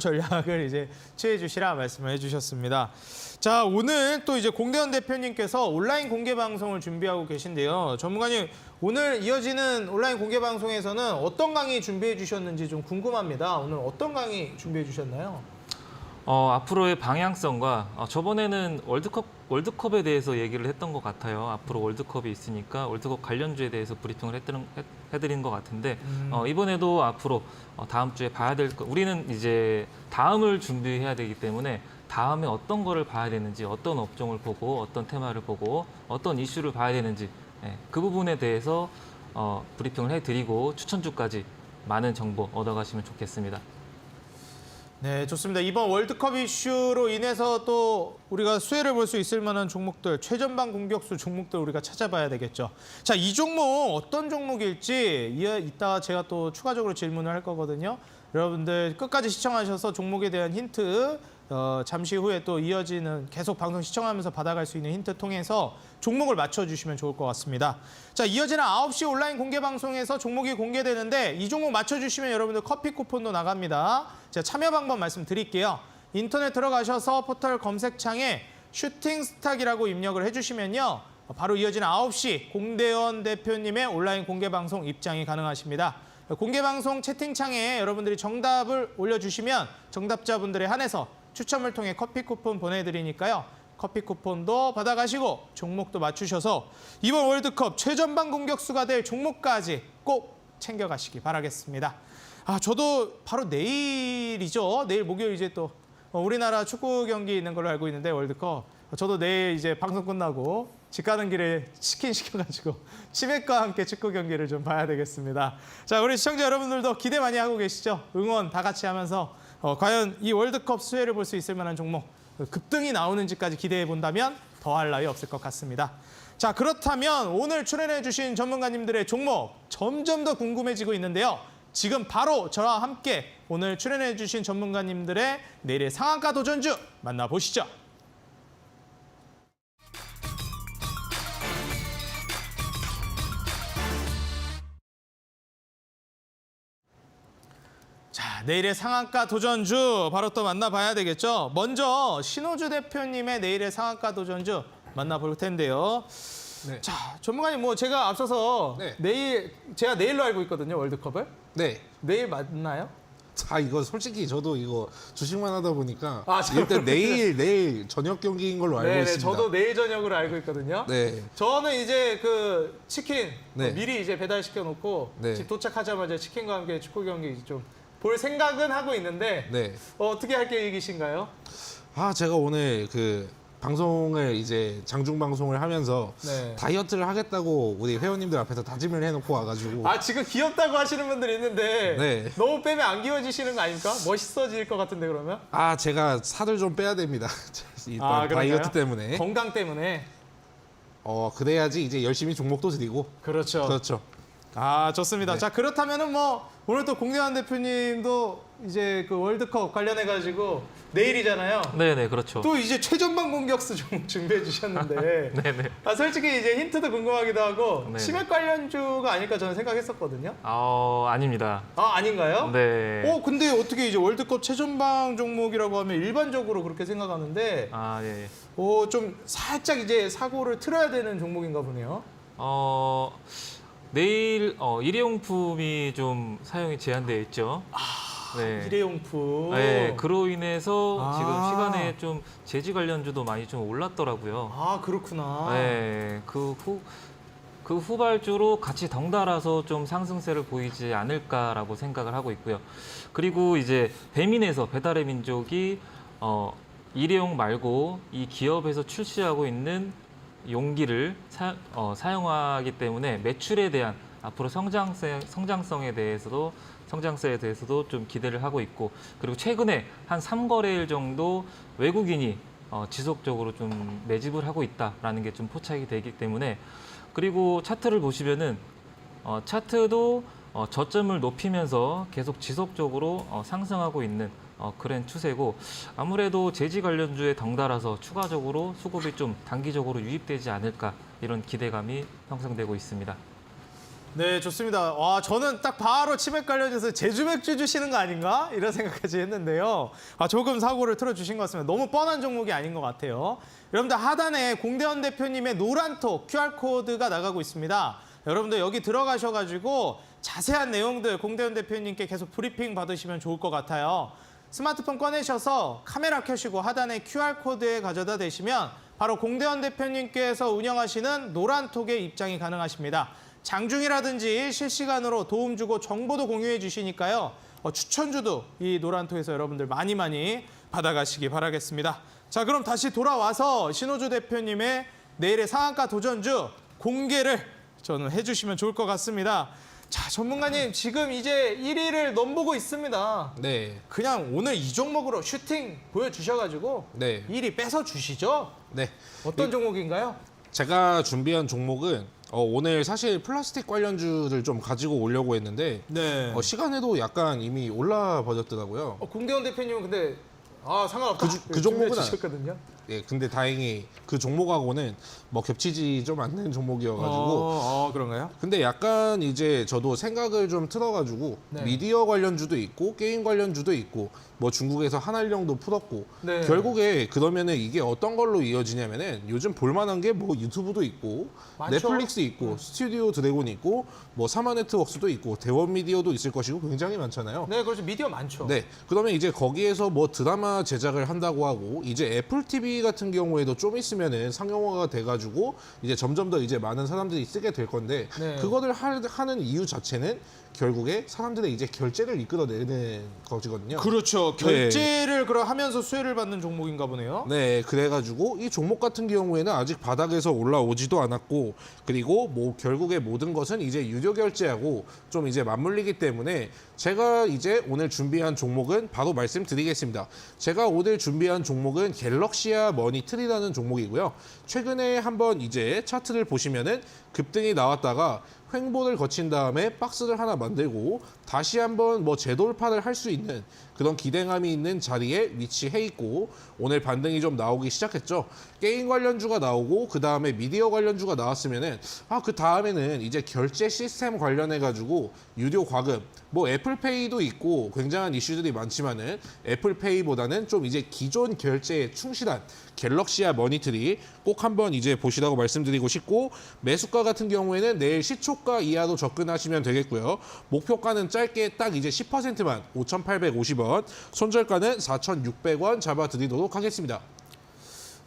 전략을 이제 취해 주시라 말씀을 해 주셨습니다. 자, 오늘 또 이제 공대원 대표님께서 온라인 공개 방송을 준비하고 계신데요. 전문가님, 오늘 이어지는 온라인 공개 방송에서는 어떤 강의 준비해 주셨는지 좀 궁금합니다. 오늘 어떤 강의 준비해 주셨나요? 앞으로의 방향성과 저번에는 월드컵에 대해서 얘기를 했던 것 같아요. 앞으로 월드컵이 있으니까 월드컵 관련주에 대해서 브리핑을 해드린 것 같은데 이번에도 앞으로 다음 주에 봐야 될 거 우리는 이제 다음을 준비해야 되기 때문에 다음에 어떤 거를 봐야 되는지 어떤 업종을 보고 어떤 테마를 보고 어떤 이슈를 봐야 되는지 그 부분에 대해서 브리핑을 해드리고 추천주까지 많은 정보 얻어가시면 좋겠습니다. 네, 좋습니다. 이번 월드컵 이슈로 인해서 또 우리가 수혜를 볼 수 있을 만한 종목들, 최전방 공격수 종목들 우리가 찾아봐야 되겠죠. 자, 이 종목 어떤 종목일지 이따가 제가 또 추가적으로 질문을 할 거거든요. 여러분들 끝까지 시청하셔서 종목에 대한 힌트 잠시 후에 또 이어지는 계속 방송 시청하면서 받아갈 수 있는 힌트 통해서 종목을 맞춰주시면 좋을 것 같습니다. 자, 이어지는 9시 온라인 공개 방송에서 종목이 공개되는데 이 종목 맞춰주시면 여러분들 커피 쿠폰도 나갑니다. 제가 참여 방법 말씀드릴게요. 인터넷 들어가셔서 포털 검색창에 슈팅스탁이라고 입력을 해주시면요. 바로 이어지는 9시 공대원 대표님의 온라인 공개 방송 입장이 가능하십니다. 공개 방송 채팅창에 여러분들이 정답을 올려주시면 정답자분들에 한해서 추첨을 통해 커피 쿠폰 보내드리니까요. 커피 쿠폰도 받아가시고 종목도 맞추셔서 이번 월드컵 최전방 공격수가 될 종목까지 꼭 챙겨가시기 바라겠습니다. 아, 저도 바로 내일이죠. 내일 목요일 이제 또 우리나라 축구 경기 있는 걸로 알고 있는데 월드컵. 저도 내일 이제 방송 끝나고 집 가는 길에 치킨 시켜가지고 치맥과 함께 축구 경기를 좀 봐야 되겠습니다. 자, 우리 시청자 여러분들도 기대 많이 하고 계시죠? 응원 다 같이 하면서 과연 이 월드컵 수혜를 볼 수 있을 만한 종목 급등이 나오는지까지 기대해 본다면 더할 나위 없을 것 같습니다. 자, 그렇다면 오늘 출연해 주신 전문가님들의 종목 점점 더 궁금해지고 있는데요. 지금 바로 저와 함께 오늘 출연해 주신 전문가님들의 내일의 상한가 도전주 만나보시죠. 자, 내일의 상한가 도전주 바로 또 만나봐야 되겠죠. 먼저 신호주 대표님의 내일의 상한가 도전주 만나볼 텐데요. 네. 자, 전문가님 뭐 제가 앞서서 네. 제가 내일로 알고 있거든요, 월드컵을. 네. 내일 맞나요? 자, 이거 솔직히 저도 이거 주식만 하다 보니까 저 일단 내일 저녁 경기인 걸로 알고 네네, 있습니다. 저도 내일 저녁으로 알고 있거든요. 네. 저는 이제 그 치킨 네. 미리 이제 배달시켜 놓고 네. 집 도착하자마자 치킨과 함께 축구 경기 좀 볼 생각은 하고 있는데 네. 어떻게 할 계획이신가요? 아, 제가 오늘 그 방송을 이제 장중 방송을 하면서 네. 다이어트를 하겠다고 우리 회원님들 앞에서 다짐을 해놓고 와가지고 아, 지금 귀엽다고 하시는 분들이 있는데 네. 너무 빼면 안 귀여워지시는 거 아닙니까? 멋있어질 것 같은데 그러면? 아, 제가 살을 좀 빼야 됩니다. 일단 아, 그런가요? 다이어트 때문에 건강 때문에. 그래야지 이제 열심히 종목도 드리고 그렇죠. 그렇죠. 아, 좋습니다. 네. 자, 그렇다면은 뭐 오늘 또 공대환 대표님도 이제 그 월드컵 관련해가지고 내일이잖아요. 네네, 그렇죠. 또 이제 최전방 공격수 좀 준비해 주셨는데 네네. 솔직히 이제 힌트도 궁금하기도 하고 네네. 치맥 관련주가 아닐까 저는 생각했었거든요. 아닙니다. 아닌가요? 네. 근데 어떻게 이제 월드컵 최전방 종목이라고 하면 일반적으로 그렇게 생각하는데 예. 좀 살짝 이제 사고를 틀어야 되는 종목인가 보네요. 내일 일회용품이 좀 사용이 제한되어 있죠. 네. 일회용품. 네, 그로 인해서 아. 지금 시간에 좀 제지 관련주도 많이 좀 올랐더라고요. 그렇구나. 네, 그 후발주로 같이 덩달아서 좀 상승세를 보이지 않을까라고 생각을 하고 있고요. 그리고 이제 배민에서 배달의 민족이 일회용 말고 이 기업에서 출시하고 있는 용기를 사용하기 때문에 매출에 대한 앞으로 성장성에 대해서도 좀 기대를 하고 있고, 그리고 최근에 한 3거래일 정도 외국인이 지속적으로 좀 매집을 하고 있다라는 게 좀 포착이 되기 때문에, 그리고 차트를 보시면은 차트도 저점을 높이면서 계속 지속적으로 상승하고 있는 그런 추세고, 아무래도 제지 관련주에 덩달아서 추가적으로 수급이 좀 단기적으로 유입되지 않을까, 이런 기대감이 형성되고 있습니다. 네, 좋습니다. 저는 딱 바로 치맥 관련해서 제주맥주 주시는 거 아닌가? 이런 생각까지 했는데요. 조금 사고를 틀어주신 것 같습니다. 너무 뻔한 종목이 아닌 것 같아요. 여러분들 하단에 공대원 대표님의 노란톡 QR코드가 나가고 있습니다. 여러분들 여기 들어가셔가지고 자세한 내용들 공대원 대표님께 계속 브리핑 받으시면 좋을 것 같아요. 스마트폰 꺼내셔서 카메라 켜시고 하단에 QR코드에 가져다 대시면 바로 공대원 대표님께서 운영하시는 노란톡에 입장이 가능하십니다. 장중이라든지 실시간으로 도움 주고 정보도 공유해 주시니까요. 추천주도 이 노란톡에서 여러분들 많이 받아가시기 바라겠습니다. 자, 그럼 다시 돌아와서 신호주 대표님의 내일의 상한가 도전주 공개를 저는 해주시면 좋을 것 같습니다. 자, 전문가님 지금 이제 1위를 넘보고 있습니다. 네. 그냥 오늘 이 종목으로 슈팅 보여주셔가지고 네. 1위 뺏어 주시죠. 네. 어떤 종목인가요? 제가 준비한 종목은 오늘 사실 플라스틱 관련주를 좀 가지고 오려고 했는데 네. 시간에도 약간 이미 올라 버렸더라고요. 공대원 대표님은 근데 상관없다. 그 종목은 주셨거든요. 예, 근데 다행히 그 종목하고는 뭐 겹치지 좀 않는 종목이어가지고. 그런가요? 근데 약간 이제 저도 생각을 좀 틀어가지고 네. 미디어 관련주도 있고 게임 관련주도 있고 뭐 중국에서 한알령도 풀었고 네. 결국에 그러면은 이게 어떤 걸로 이어지냐면은 요즘 볼만한 게 뭐 유튜브도 있고 많죠. 넷플릭스 있고 스튜디오 드래곤 있고 뭐 사마 네트워크도 있고 대원 미디어도 있을 것이고 굉장히 많잖아요. 네, 그렇죠. 미디어 많죠. 네, 그러면 이제 거기에서 뭐 드라마 제작을 한다고 하고 이제 애플 TV 같은 경우에도 좀 있으면은 상용화가 돼가지고 이제 점점 더 이제 많은 사람들이 쓰게 될 건데 네. 그거를 하는 이유 자체는 결국에 사람들의 이제 결제를 이끌어내는 것이거든요. 그렇죠. 결제를 그럼 하면서 수혜를 받는 종목인가 보네요. 네, 그래가지고 이 종목 같은 경우에는 아직 바닥에서 올라오지도 않았고, 그리고 뭐 결국에 모든 것은 이제 유료 결제하고 좀 이제 맞물리기 때문에 제가 이제 오늘 준비한 종목은 바로 말씀드리겠습니다. 제가 오늘 준비한 종목은 갤럭시아 머니트리라는 종목이고요. 최근에 한번 이제 차트를 보시면은 급등이 나왔다가 횡보를 거친 다음에 박스를 하나 만들고 다시 한번 뭐 재돌파를 할 수 있는 그런 기대감이 있는 자리에 위치해 있고, 오늘 반등이 좀 나오기 시작했죠. 게임 관련주가 나오고 그 다음에 미디어 관련주가 나왔으면은 그 다음에는 이제 결제 시스템 관련해 가지고 유료 과금, 뭐 애플페이도 있고 굉장한 이슈들이 많지만은 애플페이보다는 좀 이제 기존 결제에 충실한 갤럭시아 머니트리 꼭 한번 이제 보시라고 말씀드리고 싶고, 매수가 같은 경우에는 내일 시초가 이하로 접근하시면 되겠고요. 목표가는 짧게 딱 이제 10%만 5,850원, 손절가는 4,600원 잡아드리도록 하겠습니다.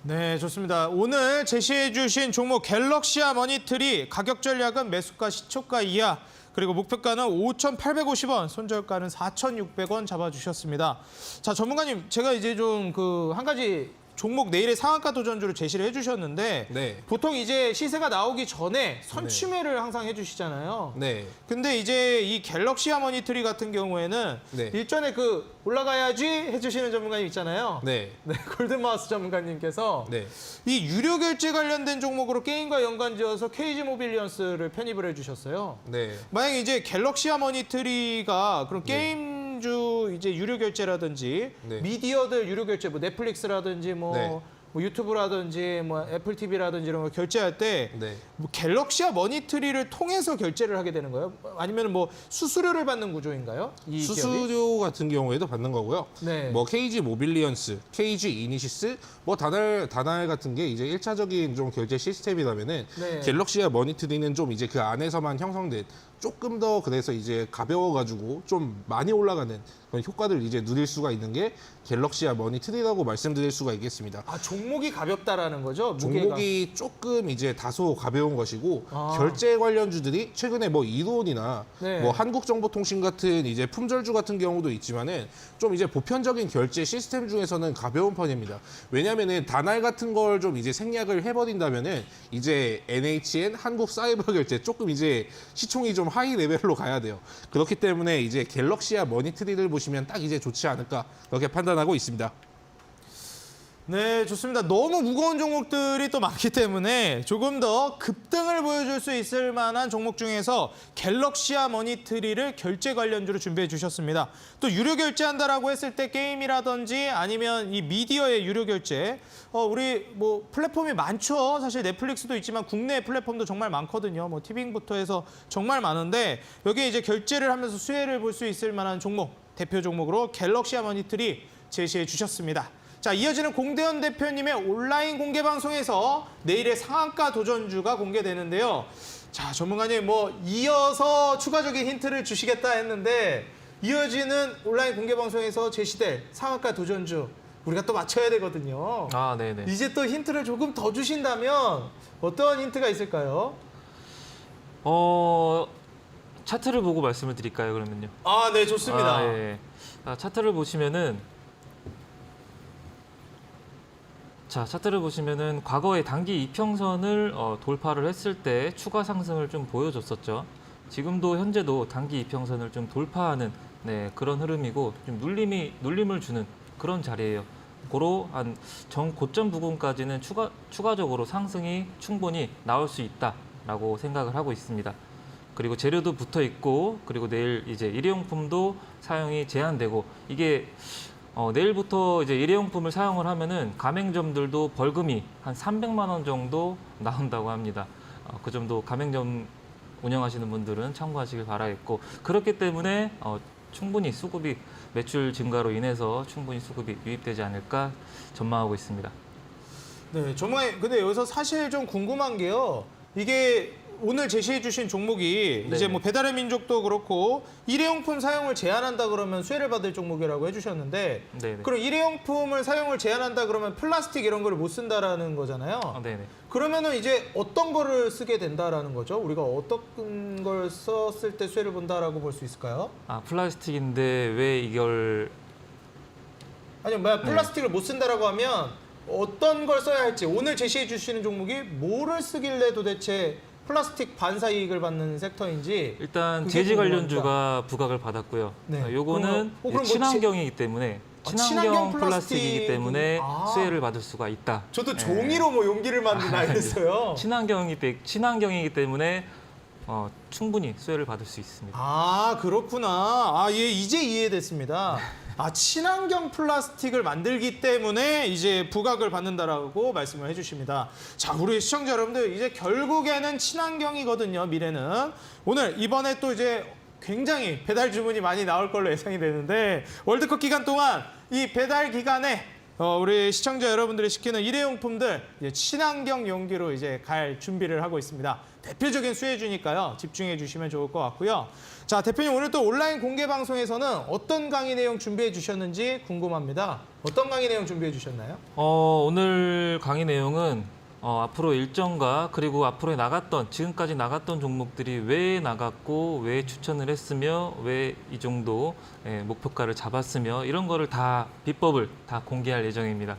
네, 좋습니다. 오늘 제시해 주신 종목 갤럭시아 머니트리 가격 전략은 매수가 시초가 이하, 그리고 목표가는 5,850원, 손절가는 4,600원 잡아주셨습니다. 자, 전문가님, 제가 이제 좀 한 가지 종목 내일의 상한가 도전주를 제시를 해주셨는데 네. 보통 이제 시세가 나오기 전에 선취매를 항상 해주시잖아요. 네. 근데 이제 이 갤럭시아 머니트리 같은 경우에는 네. 일전에 올라가야지 해주시는 전문가님 있잖아요. 네. 네, 골든마우스 전문가님께서 네. 이 유료 결제 관련된 종목으로 게임과 연관지어서 KG 모빌리언스를 편입을 해주셨어요. 네. 만약에 이제 갤럭시아 머니트리가 그런 게임 게임주 이제 유료 결제라든지 네. 미디어들 유료 결제, 뭐 넷플릭스라든지 뭐, 네. 뭐 유튜브라든지 뭐 애플 TV라든지 이런 거 결제할 때 네. 뭐 갤럭시와 머니트리를 통해서 결제를 하게 되는 거예요? 아니면 뭐 수수료를 받는 구조인가요? 이 기업이? 수수료 같은 경우에도 받는 거고요. 네. 뭐 KG 모빌리언스, KG 이니시스, 뭐 다날 같은 게 이제 1차적인 좀 결제 시스템이라면은 네. 갤럭시와 머니트리는 좀 이제 그 안에서만 형성된 조금 더 그래서 이제 가벼워가지고 좀 많이 올라가는 그런 효과를 이제 누릴 수가 있는 게 갤럭시와 머니트리라고 말씀드릴 수가 있겠습니다. 아, 종목이 가볍다라는 거죠? 무게가. 종목이 조금 이제 다소 가벼운 것이고 아. 결제 관련주들이 최근에 뭐 이론이나 네. 뭐 한국정보통신 같은 이제 품절주 같은 경우도 있지만은 좀 이제 보편적인 결제 시스템 중에서는 가벼운 편입니다. 왜냐면은 다날 같은 걸 좀 이제 생략을 해버린다면은 이제 NHN 한국사이버결제 조금 이제 시총이 좀 하이 레벨로 가야 돼요. 그렇기 때문에 이제 갤럭시와 머니트리를 보시면 딱 이제 좋지 않을까 그렇게 판단하고 있습니다. 네, 좋습니다. 너무 무거운 종목들이 또 많기 때문에 조금 더 급등을 보여줄 수 있을 만한 종목 중에서 갤럭시와 머니트리를 결제 관련주로 준비해 주셨습니다. 또 유료 결제한다라고 했을 때 게임이라든지 아니면 이 미디어의 유료 결제, 우리 뭐 플랫폼이 많죠. 사실 넷플릭스도 있지만 국내 플랫폼도 정말 많거든요. 뭐 티빙부터 해서 정말 많은데 여기에 이제 결제를 하면서 수혜를 볼 수 있을 만한 종목, 대표 종목으로 갤럭시와 머니트리 제시해 주셨습니다. 자, 이어지는 공대현 대표님의 온라인 공개 방송에서 내일의 상한가 도전주가 공개되는데요. 자, 전문가님 뭐 이어서 추가적인 힌트를 주시겠다 했는데 이어지는 온라인 공개 방송에서 제시될 상한가 도전주 우리가 또 맞춰야 되거든요. 아, 네네. 이제 또 힌트를 조금 더 주신다면 어떤 힌트가 있을까요? 차트를 보고 말씀을 드릴까요, 그러면요? 아, 네, 좋습니다. 예. 차트를 보시면은 차트를 보시면은 과거에 단기 이평선을 돌파를 했을 때 추가 상승을 좀 보여줬었죠. 지금도 현재도 단기 이평선을 좀 돌파하는 그런 흐름이고 좀 눌림을 주는 그런 자리예요. 고로 한 고점 부분까지는 추가적으로 상승이 충분히 나올 수 있다라고 생각을 하고 있습니다. 그리고 재료도 붙어 있고 그리고 내일 이제 일회용품도 사용이 제한되고 이게 내일부터 이제 일회용품을 사용을 하면은 가맹점들도 벌금이 한 300만 원 정도 나온다고 합니다. 그 점도 가맹점 운영하시는 분들은 참고하시길 바라겠고 그렇기 때문에 충분히 수급이 매출 증가로 인해서 충분히 수급이 유입되지 않을까 전망하고 있습니다. 네, 정말 근데 여기서 사실 좀 궁금한 게요. 이게 오늘 제시해 주신 종목이 네. 이제 뭐 배달의 민족도 그렇고 일회용품 사용을 제한한다 그러면 수혜를 받을 종목이라고 해주셨는데 네네. 그럼 일회용품을 사용을 제한한다 그러면 플라스틱 이런 거를 못 쓴다라는 거잖아요. 네네. 그러면은 이제 어떤 거를 쓰게 된다라는 거죠? 우리가 어떤 걸 썼을 때 수혜를 본다라고 볼 수 있을까요? 플라스틱인데 왜 이걸 아니면 만약 플라스틱을 못 쓴다라고 하면 어떤 걸 써야 할지 오늘 제시해 주시는 종목이 뭐를 쓰길래 도대체 플라스틱 반사 이익을 받는 섹터인지 일단 그게 제지 궁금합니다. 관련주가 부각을 받았고요. 네. 요거는 그럼 뭐 친환경이기 때문에 친환경 친환경 플라스틱이기 플라스틱. 때문에 아. 수혜를 받을 수가 있다. 저도 네. 종이로 뭐 용기를 만드나 이랬어요. 친환경이기 때문에 충분히 수혜를 받을 수 있습니다. 아, 그렇구나. 예, 이제 이해됐습니다. 친환경 플라스틱을 만들기 때문에 이제 부각을 받는다라고 말씀을 해주십니다. 자, 우리 시청자 여러분들 이제 결국에는 친환경이거든요. 미래는 오늘 이번에 또 이제 굉장히 배달 주문이 많이 나올 걸로 예상이 되는데 월드컵 기간 동안 이 배달 기간에 우리 시청자 여러분들이 시키는 일회용품들 이제 친환경 용기로 이제 갈 준비를 하고 있습니다. 대표적인 수혜주니까요. 집중해 주시면 좋을 것 같고요. 자, 대표님 오늘 또 온라인 공개 방송에서는 어떤 강의 내용 준비해 주셨는지 궁금합니다. 어떤 강의 내용 준비해 주셨나요? 오늘 강의 내용은 앞으로 일정과 그리고 앞으로 지금까지 나갔던 종목들이 왜 나갔고 왜 추천을 했으며 왜 이 정도 목표가를 잡았으며 이런 거를 다 비법을 다 공개할 예정입니다.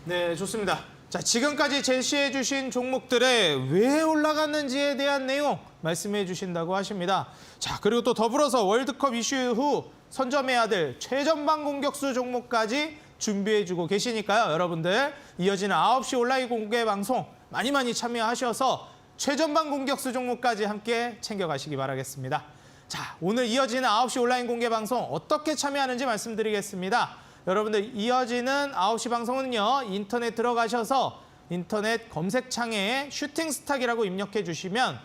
네, 좋습니다. 자, 지금까지 제시해 주신 종목들의 왜 올라갔는지에 대한 내용 말씀해 주신다고 하십니다. 자, 그리고 또 더불어서 월드컵 이슈 후 선점해야 될 최전방 공격수 종목까지 준비해 주고 계시니까요. 여러분들 이어지는 9시 온라인 공개 방송 많이 참여하셔서 최전방 공격수 종목까지 함께 챙겨가시기 바라겠습니다. 자, 오늘 이어지는 9시 온라인 공개 방송 어떻게 참여하는지 말씀드리겠습니다. 여러분들 이어지는 9시 방송은요. 인터넷 들어가셔서 인터넷 검색창에 슈팅스탁이라고 입력해 주시면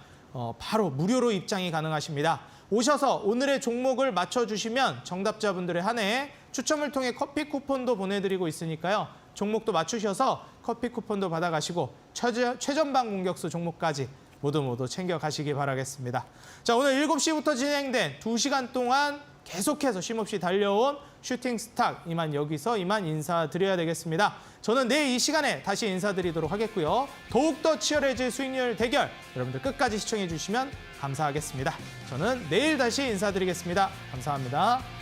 바로 무료로 입장이 가능하십니다. 오셔서 오늘의 종목을 맞춰주시면 정답자분들에 한해 추첨을 통해 커피 쿠폰도 보내드리고 있으니까요. 종목도 맞추셔서 커피 쿠폰도 받아가시고 최전방 공격수 종목까지 모두 챙겨가시기 바라겠습니다. 자, 오늘 7시부터 진행된 2시간 동안 계속해서 쉼없이 달려온 슈팅스탁 이만 인사드려야 되겠습니다. 저는 내일 이 시간에 다시 인사드리도록 하겠고요. 더욱더 치열해질 수익률 대결 여러분들 끝까지 시청해 주시면 감사하겠습니다. 저는 내일 다시 인사드리겠습니다. 감사합니다.